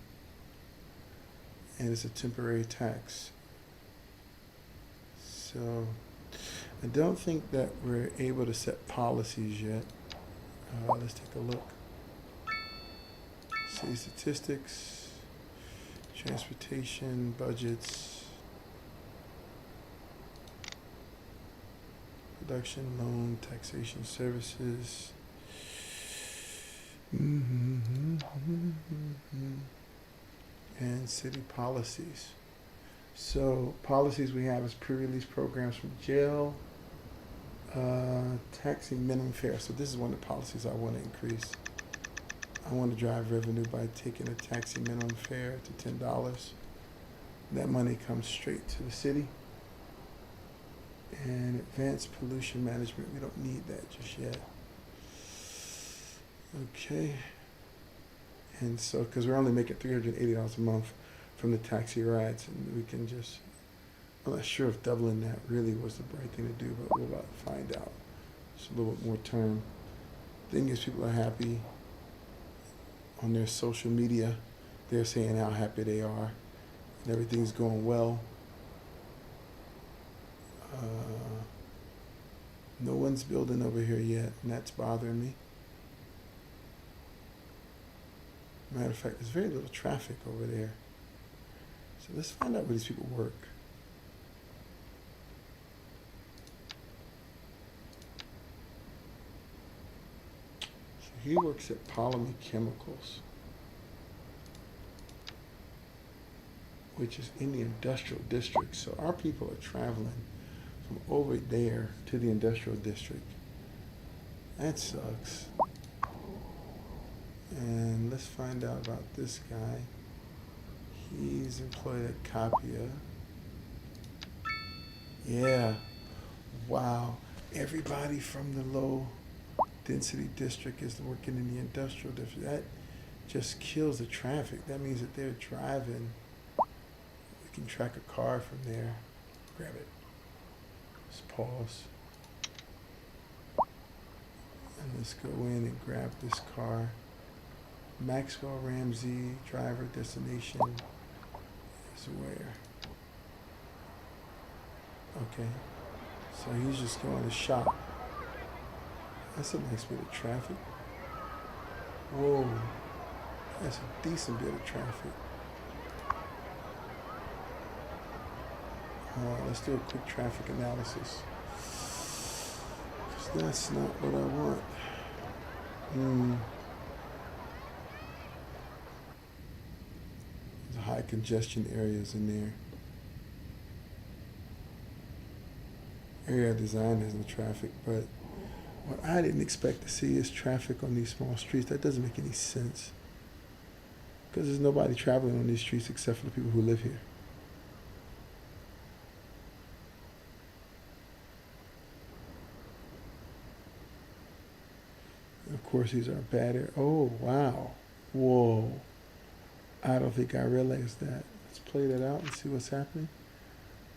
And it's a temporary tax. So I don't think that we're able to set policies yet. Let's take a look. City statistics, transportation, budgets, production, loan, taxation services. And city policies. So policies we have is pre-release programs from jail, taxing minimum fare. So this is one of the policies I want to increase. I want to drive revenue by taking a taxi minimum fare to $10. That money comes straight to the city. And advanced pollution management, we don't need that just yet. Okay. And so, because we're only making $380 a month from the taxi rides, and we can just, I'm not sure if doubling that really was the right thing to do, but we're about to find out. It's a little bit more term. Thing is, people are happy on their social media. They're saying how happy they are, and everything's going well. No one's building over here yet, and that's bothering me. Matter of fact, there's very little traffic over there. So let's find out where these people work. So he works at Polymer Chemicals, which is in the industrial district. So our people are traveling from over there to the industrial district. That sucks. And let's find out about this guy. He's employed at Capia. Yeah. Wow. Everybody from the low density district is working in the industrial district. That just kills the traffic. That means that they're driving. We can track a car from there. Grab it. Let's pause. And let's go in and grab this car. Maxwell Ramsey, driver, destination is where? Okay. So he's just going to shop. That's a nice bit of traffic. Whoa. That's a decent bit of traffic. Let's do a quick traffic analysis. 'Cause that's not what I want. There's high congestion areas in there. Area design has no traffic, but what I didn't expect to see is traffic on these small streets. That doesn't make any sense. Because there's nobody traveling on these streets except for the people who live here. And of course, these are bad areas. Oh, wow. Whoa. I don't think I realized that. Let's play that out and see what's happening.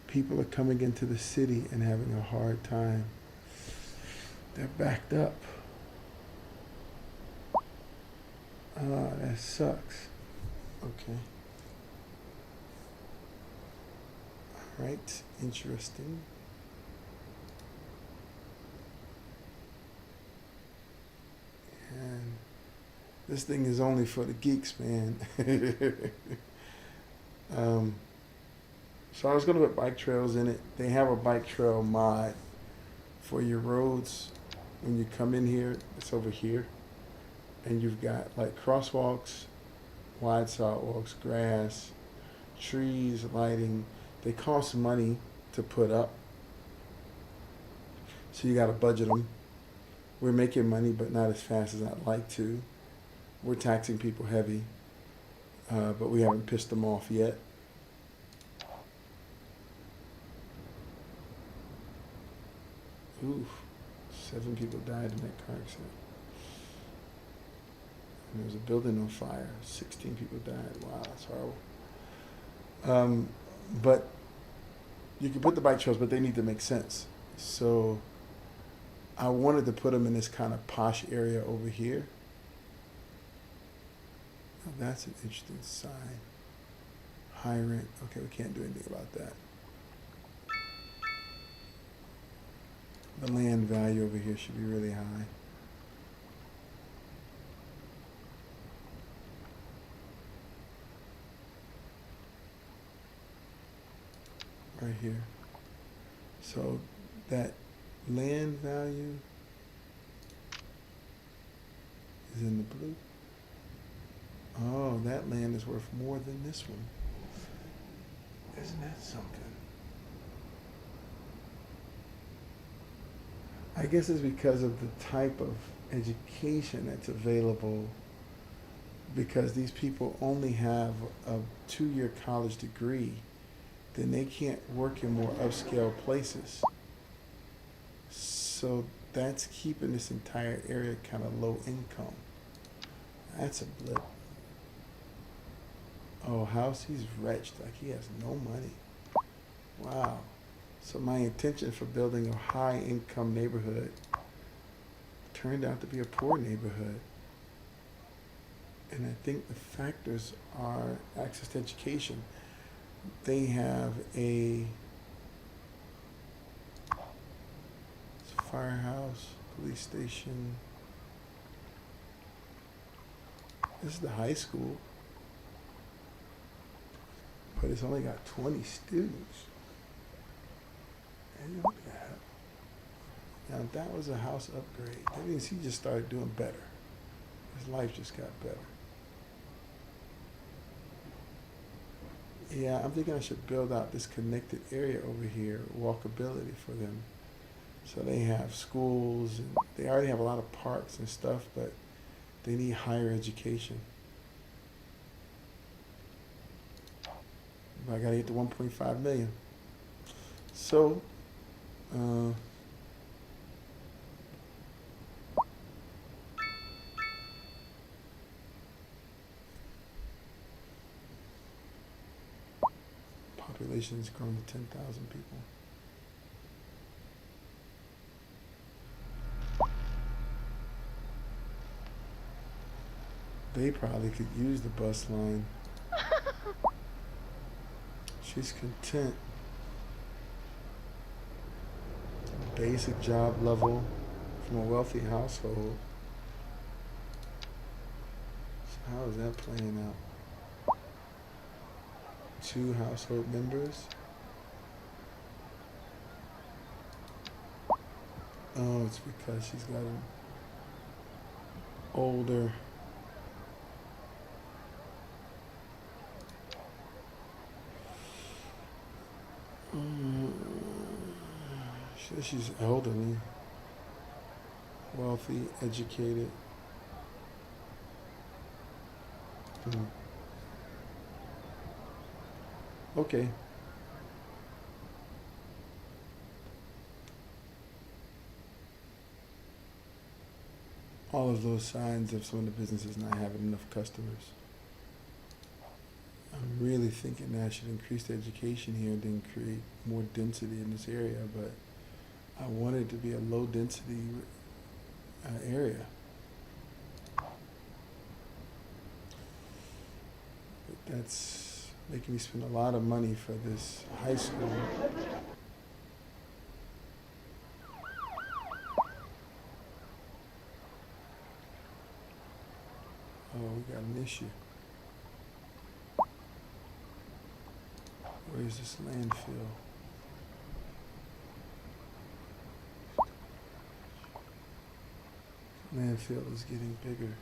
People are coming into the city and having a hard time. They're backed up. Ah, that sucks. Okay. All right, interesting. And this thing is only for the geeks, man. So I was going to put bike trails in it. They have a bike trail mod for your roads. When you come in here, it's over here. And you've got like crosswalks, wide sidewalks, grass, trees, lighting. They cost money to put up. So you got to budget them. We're making money, but not as fast as I'd like to. We're taxing people heavy, but we haven't pissed them off yet. Oof, 7 people died in that car accident. And there was a building on fire. 16 people died. Wow, that's horrible. But you can put the bike trails, but they need to make sense. So I wanted to put them in this kind of posh area over here. Oh, that's an interesting sign. High rent. Okay, we can't do anything about that. The land value over here should be really high. Right here. So that land value is in the blue. Oh, that land is worth more than this one. Isn't that something? I guess it's because of the type of education that's available, because these people only have a 2-year college degree, then they can't work in more upscale places. So that's keeping this entire area kind of low income. That's a blip. Oh, house, he's wretched, like he has no money. Wow. So my intention for building a high income neighborhood turned out to be a poor neighborhood. And I think the factors are access to education. They have a firehouse, police station. This is the high school, but it's only got 20 students. And look at that. Now, if that was a house upgrade, that means he just started doing better. His life just got better. Yeah, I'm thinking I should build out this connected area over here, walkability for them. So they have schools, and they already have a lot of parks and stuff, but they need higher education. But I gotta get to 1.5 million. So, population has grown to 10,000 people. They probably could use the bus line. She's content. Basic job level from a wealthy household. So how is that playing out? 2 household members. Oh, it's because she's got an older. She says she's elderly, wealthy, educated. Okay. All of those signs of some of the businesses not having enough customers. I'm really thinking that I should increase the education here and then create more density in this area, but I want it to be a low density area. But that's making me spend a lot of money for this high school. Oh, we got an issue. Where's this landfill? Landfill is getting bigger.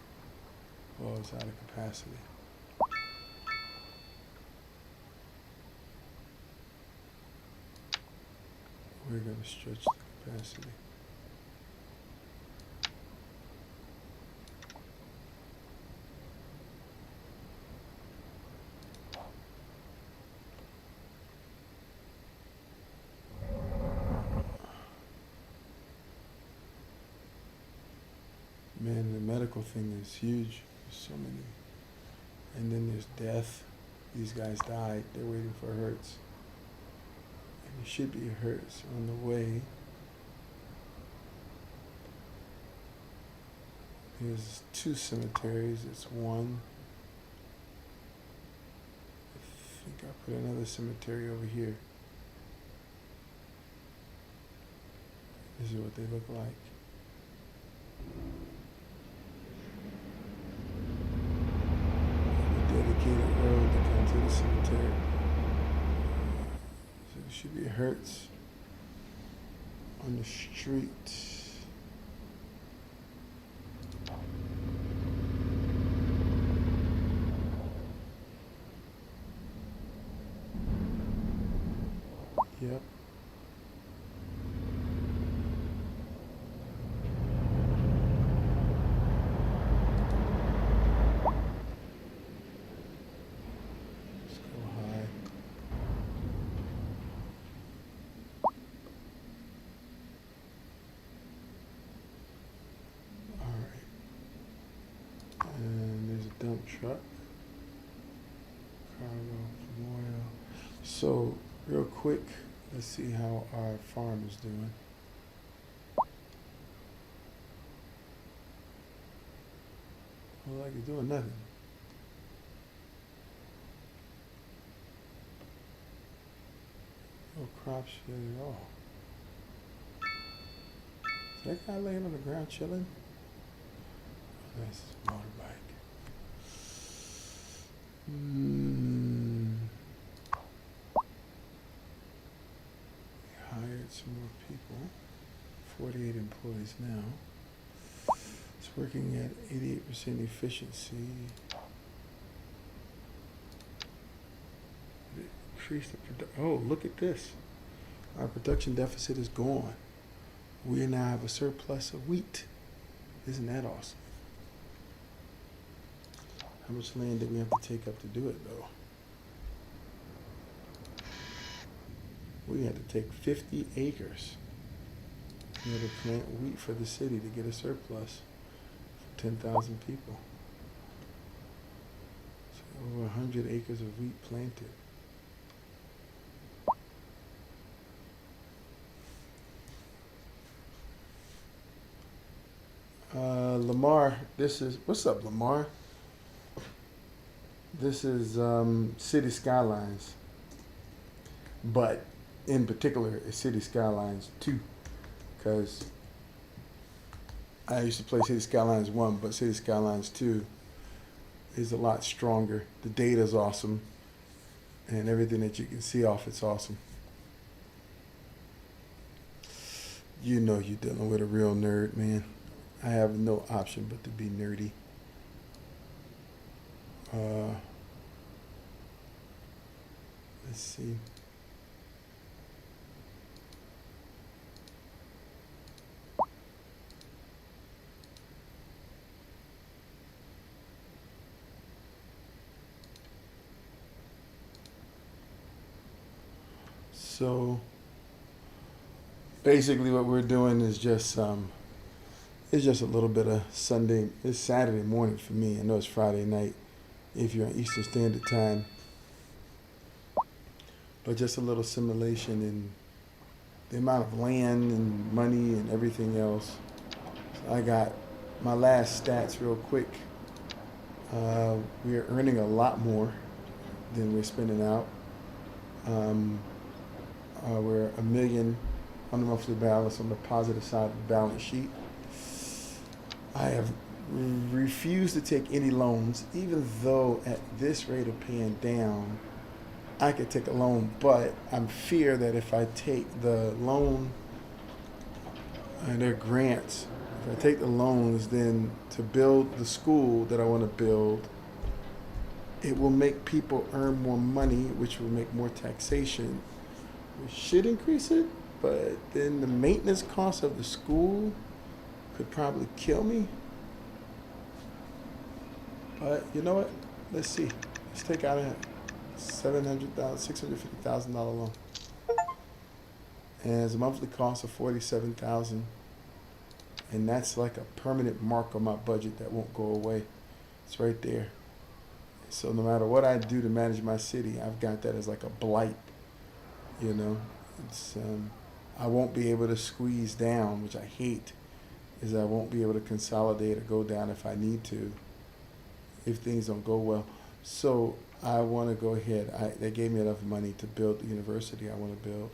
Well, it's out of capacity. We're going to stretch the capacity. Man, the medical thing is huge. There's so many. And then there's death. These guys died. They're waiting for Hertz. And there should be a Hertz on the way. There's 2 cemeteries. It's one. I think I put another cemetery over here. This is what they look like. Dedicated road to come to the cemetery. So there should be a Hertz on the street. Yep. truck. Cargo, Memorial. So, real quick, let's see how our farm is doing. Well, like it's doing nothing. No crop shit at all. Is that guy laying on the ground chilling? Oh, that's his motorbike. Hired some more people. 48 employees now. It's working at 88% efficiency. Increase the oh, look at this. Our production deficit is gone. We now have a surplus of wheat. Isn't that awesome? How much land did we have to take up to do it, though? We had to take 50 acres in order to plant wheat for the city to get a surplus for 10,000 people. So over 100 acres of wheat planted. Lamar, this is, what's up, Lamar? This is City Skylines, but in particular, it's City Skylines 2, because I used to play City Skylines 1, but City Skylines 2 is a lot stronger. The data is awesome, and everything that you can see off it's awesome. You know you're dealing with a real nerd, man. I have no option but to be nerdy. Let's see. So basically what we're doing is just it's just a little bit of Sunday. It's Saturday morning for me. I know it's Friday night if you're on Eastern Standard Time. But just a little simulation in the amount of land and money and everything else. So I got my last stats real quick. We are earning a lot more than we're spending out. We're $1 million on the monthly balance on the positive side of the balance sheet. I have refused to take any loans, even though at this rate of paying down, I could take a loan, but I'm fear that if I take the loan and their grants, if I take the loans, then to build the school that I want to build, it will make people earn more money, which will make more taxation, which should increase it, but then the maintenance cost of the school could probably kill me. But you know what? Let's see. Let's take out a $650,000 loan. And it's a monthly cost of $47,000. And that's like a permanent mark on my budget that won't go away. It's right there. So no matter what I do to manage my city, I've got that as like a blight. You know, it's I won't be able to squeeze down, which I hate, is I won't be able to consolidate or go down if I need to, if things don't go well. So I want to go ahead. They gave me enough money to build the university I want to build.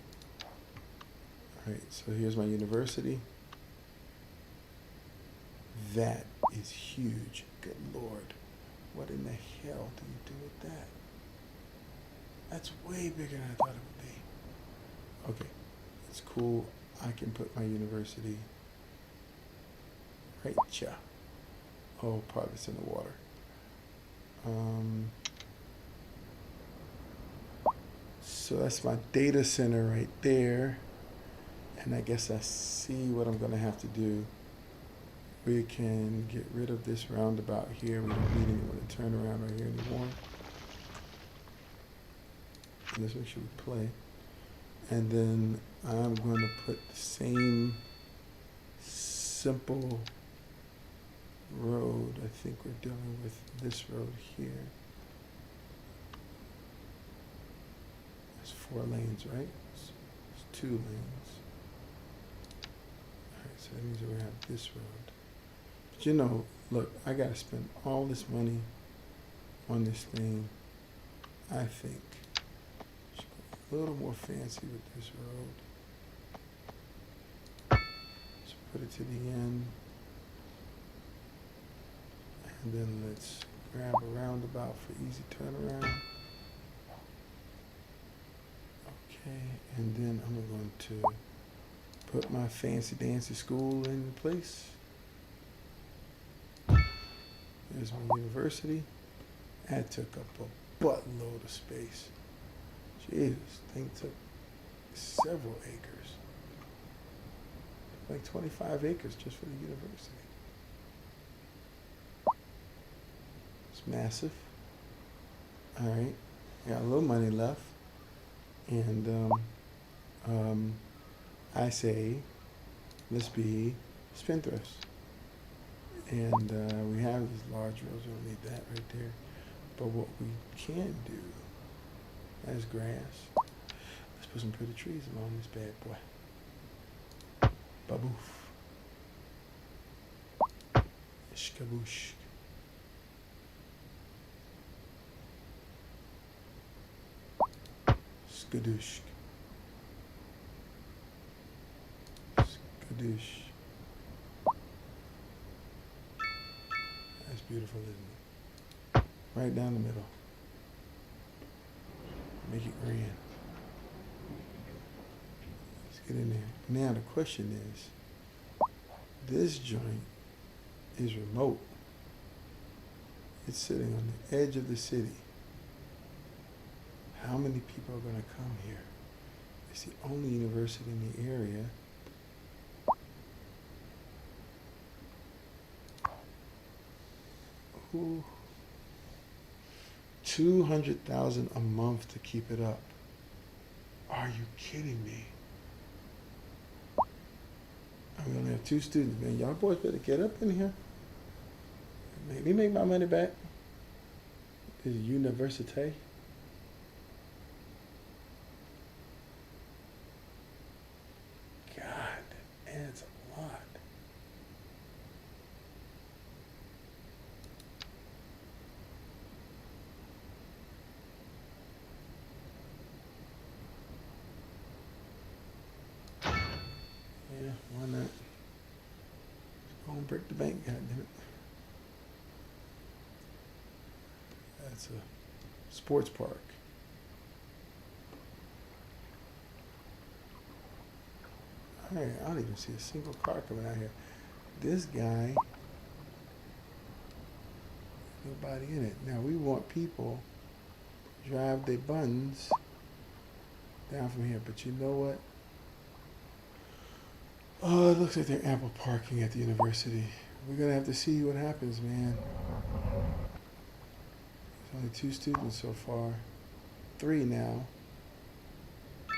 All right, so here's my university. That is huge. Good Lord. What in the hell do you do with that? That's way bigger than I thought it would be. Okay, it's cool. I can put my university right here. Oh, part of it's in the water. So that's my data center right there. And I guess I see what I'm going to have to do. We can get rid of this roundabout here. We don't need anyone to turn around right here anymore. And this one should play. And then I'm going to put the same simple road, I think we're dealing with this road here. It's 4 lanes, right? It's 2 lanes. Alright, so that means we have this road. But you know, look, I gotta spend all this money on this thing. I think should go a little more fancy with this road. Let's put it to the end. And then let's grab a roundabout for easy turnaround. Okay, and then I'm going to put my fancy dancy school in place. There's my university. That took up a buttload of space. Jesus, thing took several acres. Like 25 acres just for the university. It's massive. All right, got a little money left. And I say, let's be spendthrifts. And we have these large roads, we don't need that right there. But what we can do, that's grass. Let's put some pretty trees along this bad boy. Baboof. Shkaboosh. Skadoosh. Skadoosh. That's beautiful, isn't it? Right down the middle. Make it grand. Let's get in there. Now the question is, this joint is remote. It's sitting on the edge of the city. How many people are going to come here? It's the only university in the area. Ooh. 200,000 a month to keep it up. Are you kidding me? We only have 2 students, man. Y'all boys better get up in here. Make me make my money back. This is university. God, man, it's a lot. Yeah, why not? Go and break the bank, goddammit. That's a sports park. Alright, I don't even see a single car coming out here. This guy, nobody in it. Now we want people to drive their buns down from here, but you know what? Oh, it looks like there's ample parking at the university. We're gonna have to see what happens, man. There's only 2 students so far. 3 now.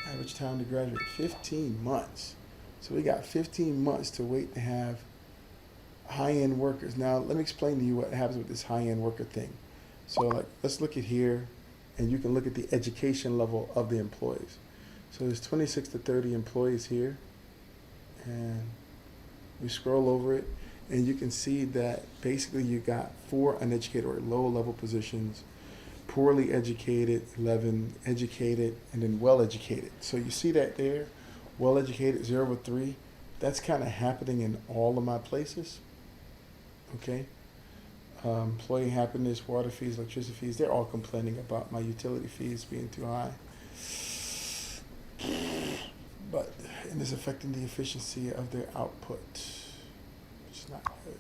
Average time to graduate, 15 months. So we got 15 months to wait to have high-end workers. Now, let me explain to you what happens with this high-end worker thing. So, like, let's look at here, and you can look at the education level of the employees. So there's 26 to 30 employees here. And we scroll over it, and you can see that basically you got 4 uneducated or low-level positions, poorly educated, 11 educated, and then well-educated. So you see that there, well-educated, 0 to 3. That's kind of happening in all of my places, okay? Employee happiness, water fees, electricity fees, they're all complaining about my utility fees being too high. And it's affecting the efficiency of their output, which is not good.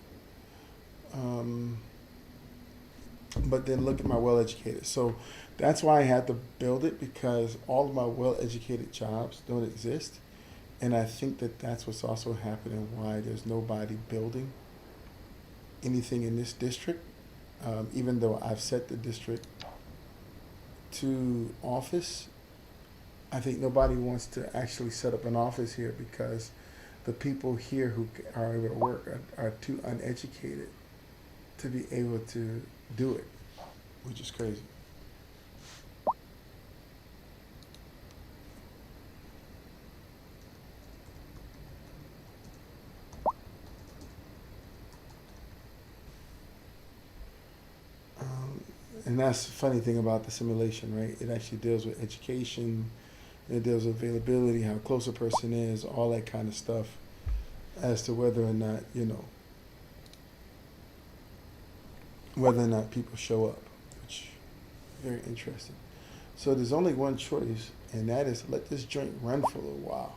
But then look at my well-educated. So that's why I had to build it, because all of my well-educated jobs don't exist. And I think that that's what's also happening, why there's nobody building anything in this district, even though I've set the district to office. I think nobody wants to actually set up an office here because the people here who are able to work are too uneducated to be able to do it, which is crazy. And that's the funny thing about the simulation, right? It actually deals with education, it deals with availability, how close a person is, all that kind of stuff, as to whether or not, whether or not people show up, which is very interesting. So there's only one choice, and that is let this joint run for a little while.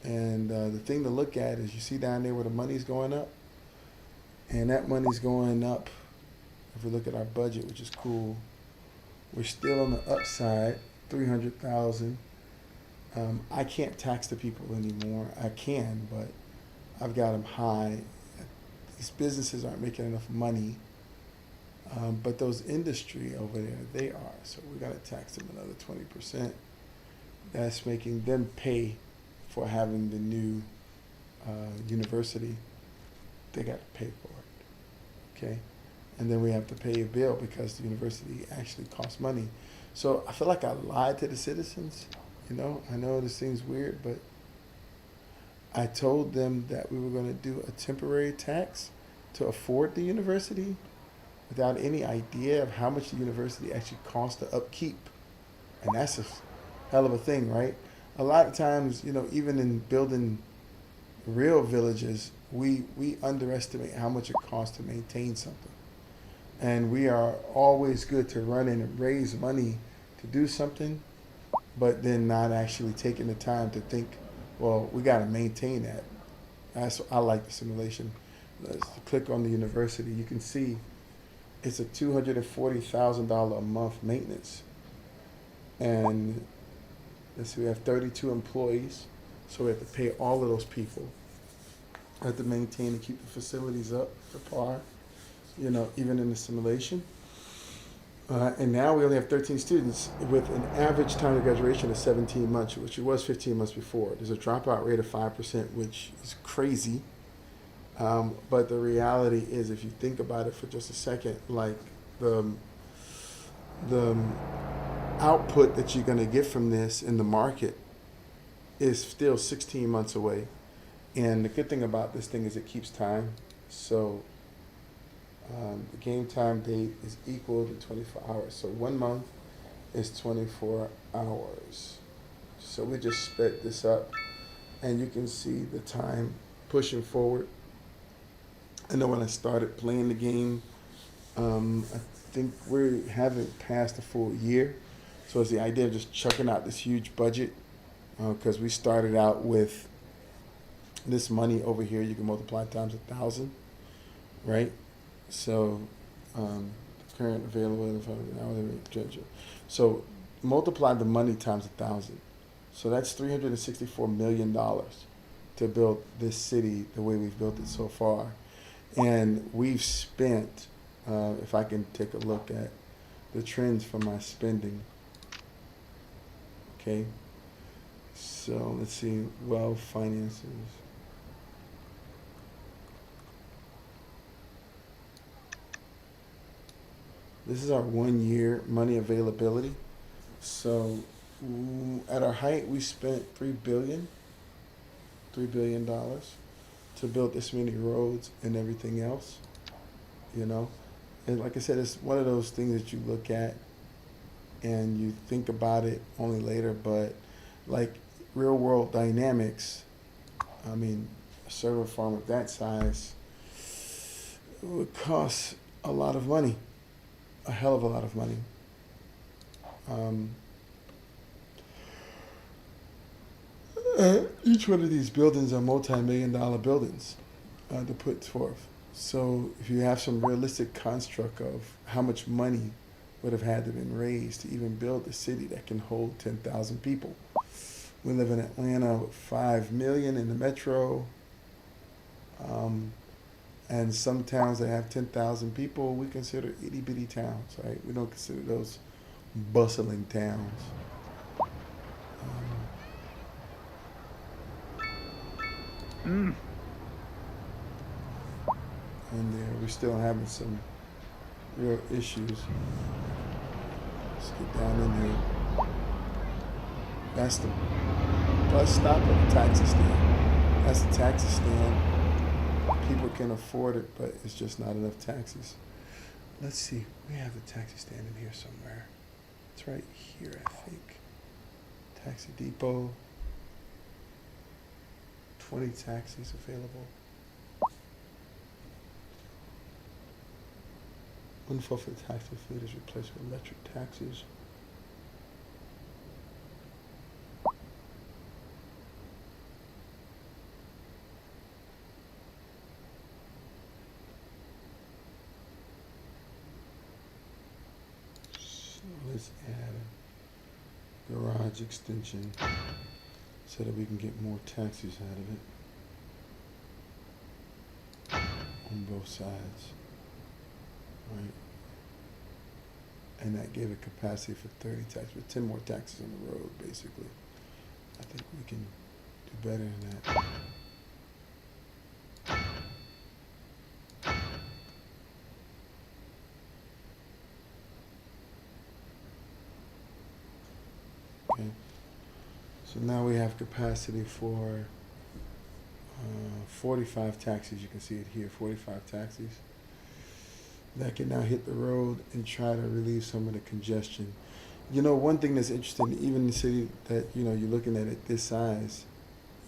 And the thing to look at is you see down there where the money's going up, and that money's going up. If we look at our budget, which is cool, we're still on the upside, 300,000. I can't tax the people anymore. I can, but I've got them high. These businesses aren't making enough money, but those industry over there, they are. So we got to tax them another 20%. That's making them pay for having the new university. They got to pay for it. Okay. And then we have to pay a bill because the university actually costs money. So I feel like I lied to the citizens. I know this seems weird, but I told them that we were going to do a temporary tax to afford the university without any idea of how much the university actually costs to upkeep. And that's a hell of a thing, right? A lot of times, even in building real villages, we underestimate how much it costs to maintain something. And we are always good to run in and raise money to do something, but then not actually taking the time to think, well, we got to maintain that. I like the simulation. Let's click on the university. You can see it's a $240,000 a month maintenance. And let's see, we have 32 employees, so we have to pay all of those people. I have to maintain and keep the facilities up to par. Even in the simulation. And now we only have 13 students with an average time of graduation of 17 months, which it was 15 months before. There's a dropout rate of 5%, which is crazy. But the reality is, if you think about it for just a second, like the output that you're going to get from this in the market is still 16 months away. And the good thing about this thing is it keeps time. So the game time date is equal to 24 hours. So 1 month is 24 hours. So we just sped this up, and you can see the time pushing forward. I know when I started playing the game, I think we haven't passed a full year. So it's the idea of just chucking out this huge budget, because we started out with this money over here. You can multiply times 1,000, right? So, current available, so multiply the money times 1,000. So that's $364 million to build this city the way we've built it so far. And we've spent, if I can take a look at the trends for my spending. Okay. So let's see, wealth, finances. This is our 1 year money availability. So at our height, we spent $3 billion to build this many roads and everything else, And like I said, it's one of those things that you look at and you think about it only later, but like real world dynamics, a server farm of that size, it would cost a lot of money. A hell of a lot of money. Each one of these buildings are multi-million-dollar buildings to put forth. So if you have some realistic construct of how much money would have had to been raised to even build a city that can hold 10,000 people. We live in Atlanta with 5 million in the metro. And some towns that have 10,000 people, we consider itty-bitty towns, right? We don't consider those bustling towns. in there. We're still having some real issues. Let's get down in here. That's the bus stop or the taxi stand. That's the taxi stand. People can afford it, but it's just not enough taxis. Let's see. We have the taxi stand in here somewhere. It's right here, I think. Taxi depot. 20 taxis available. Info for the taxi fleet is replaced with electric taxis. So let's add a garage extension so that we can get more taxis out of it on both sides. Right. And that gave a capacity for 30 taxis, with 10 more taxis on the road, basically. I think we can do better than that. Okay. So now we have capacity for 45 taxis. You can see it here, 45 taxis. That can now hit the road and try to relieve some of the congestion. You know, one thing that's interesting, even in the city that, you know, you're looking at it this size,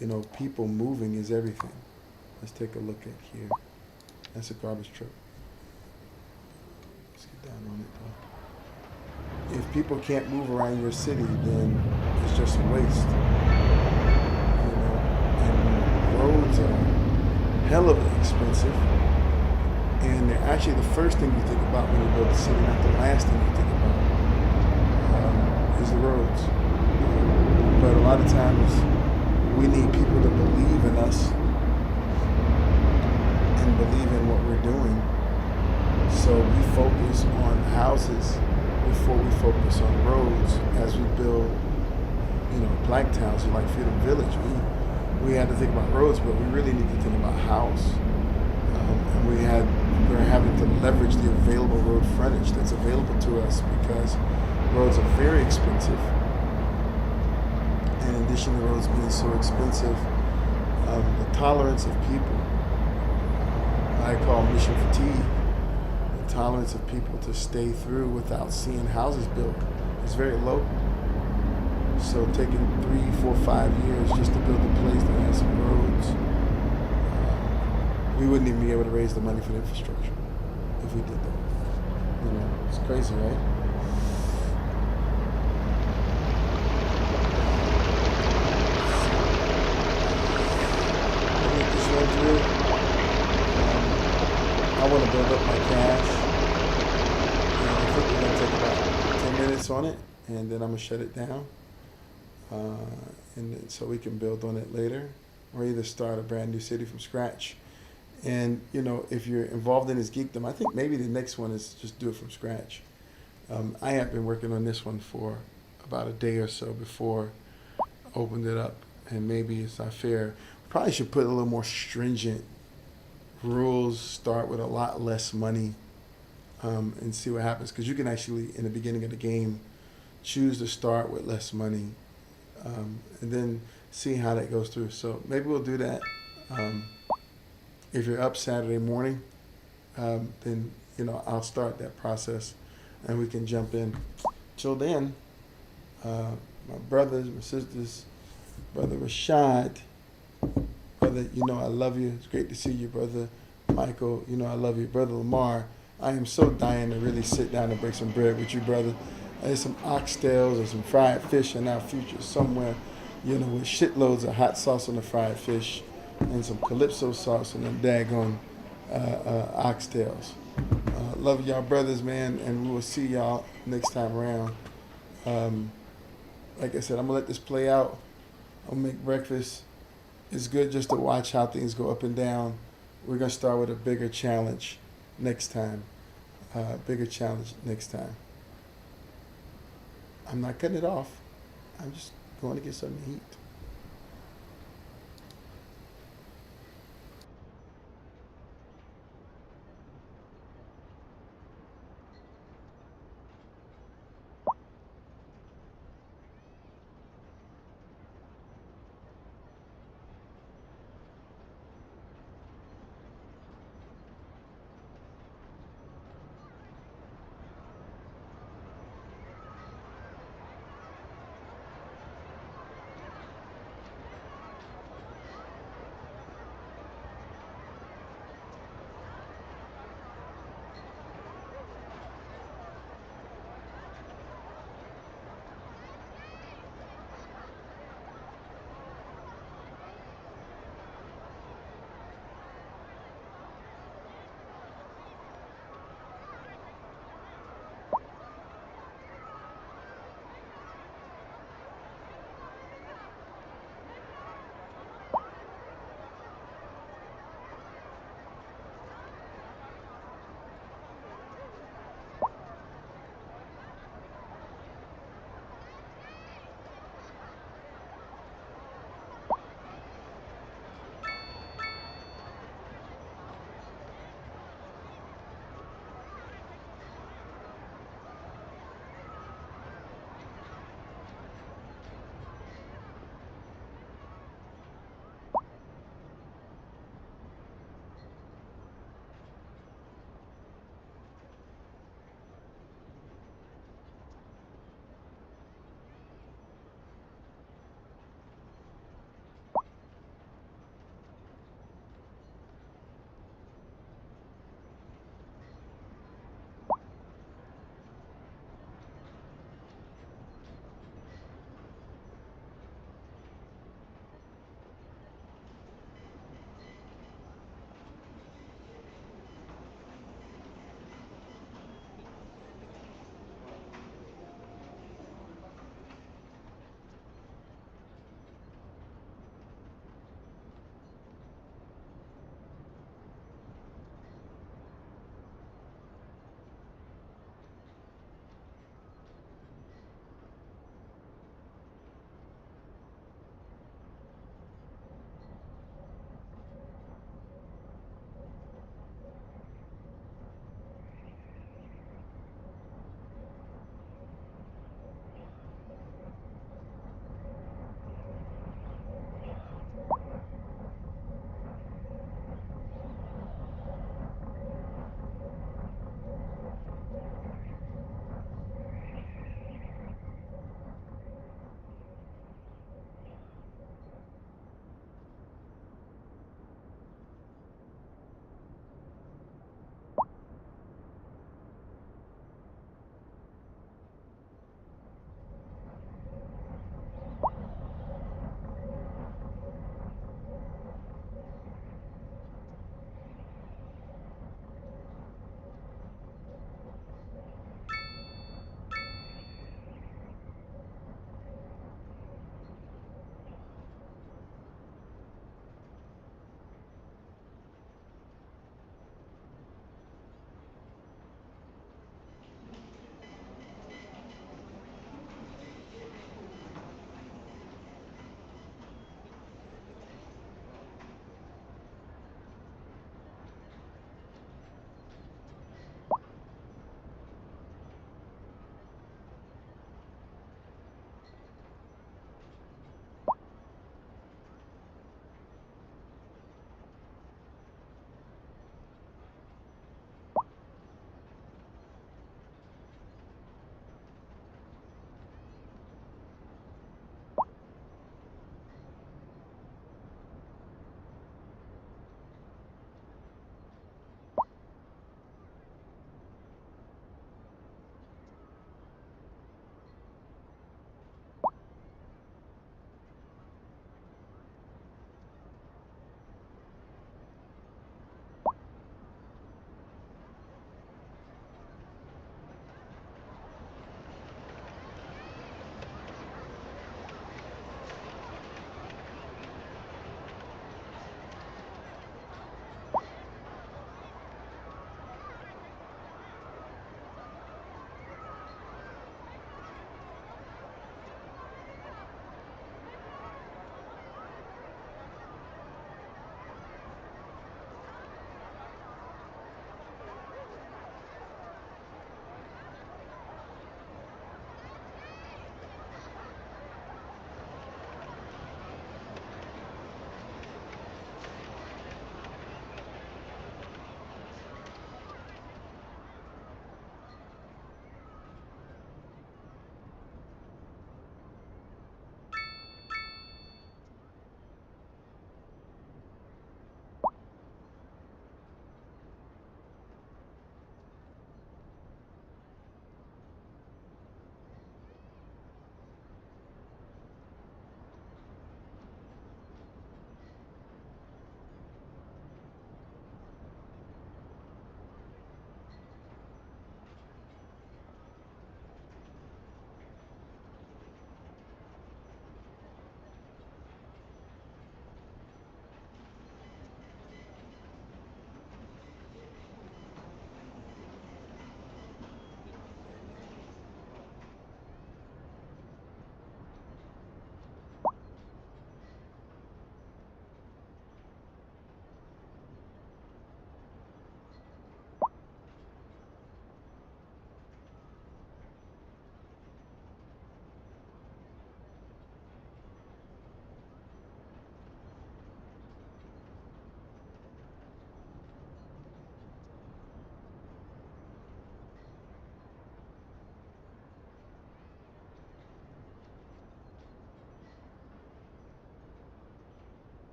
you know, people moving is everything. Let's take a look at here. That's a garbage truck. Let's get down on it though. If people can't move around your city, then it's just a waste. You know, and roads are hella expensive. And they're actually the first thing you think about when you build a city, not the last thing you think about, is the roads. But a lot of times, we need people to believe in us and believe in what we're doing. So we focus on houses before we focus on roads as we build, you know, black towns like Freedom Village. We had to think about roads, but we really need to think about house. And we're having to leverage the available road frontage that's available to us because roads are very expensive. And in addition to roads being so expensive, the tolerance of people, I call mission fatigue, the tolerance of people to stay through without seeing houses built is very low. So taking 3, 4, 5 years just to build a place that has some roads, we wouldn't even be able to raise the money for the infrastructure if we did that. You know, it's crazy, right? Let me get this one through. I want to build up my cash. And I think we're going to take about 10 minutes on it, and then I'm going to shut it down. And then, so we can build on it later, or either start a brand new city from scratch. And, you know, if you're involved in this geekdom, I think maybe the next one is just do it from scratch. I have been working on this one for about a day or so before I opened it up. And maybe it's not fair. Probably should put a little more stringent rules, start with a lot less money, and see what happens. Because you can actually, in the beginning of the game, choose to start with less money, and then see how that goes through. So maybe we'll do that. If you're up Saturday morning, then, you know, I'll start that process and we can jump in. Till then, my brothers, my sisters, Brother Rashad, brother, you know I love you. It's great to see you, Brother Michael. You know I love you. Brother Lamar, I am so dying to really sit down and break some bread with you, brother. There's some oxtails or some fried fish in our future somewhere, you know, with shitloads of hot sauce on the fried fish and some calypso sauce and them daggone oxtails. Love y'all brothers, man, and we will see y'all next time around. Like I said, I'm gonna let this play out. I'm gonna make breakfast. It's good just to watch how things go up and down. We're gonna start with a bigger challenge next time. Bigger challenge next time. I'm not cutting it off. I'm just going to get something to eat.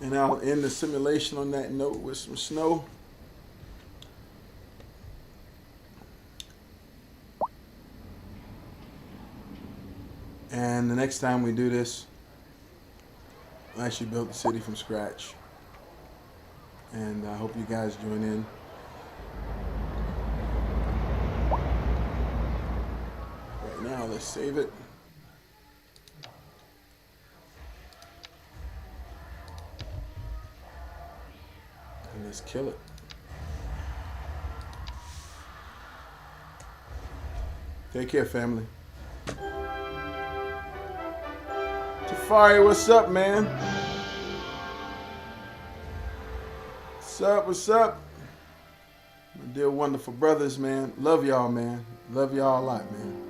And I'll end the simulation on that note with some snow. And the next time we do this, I actually built the city from scratch. And I hope you guys join in. Right now, let's save it. And let's kill it. Take care, family. Tafari, what's up, man? What's up, what's up? My dear wonderful brothers, man. Love y'all, man. Love y'all a lot, man.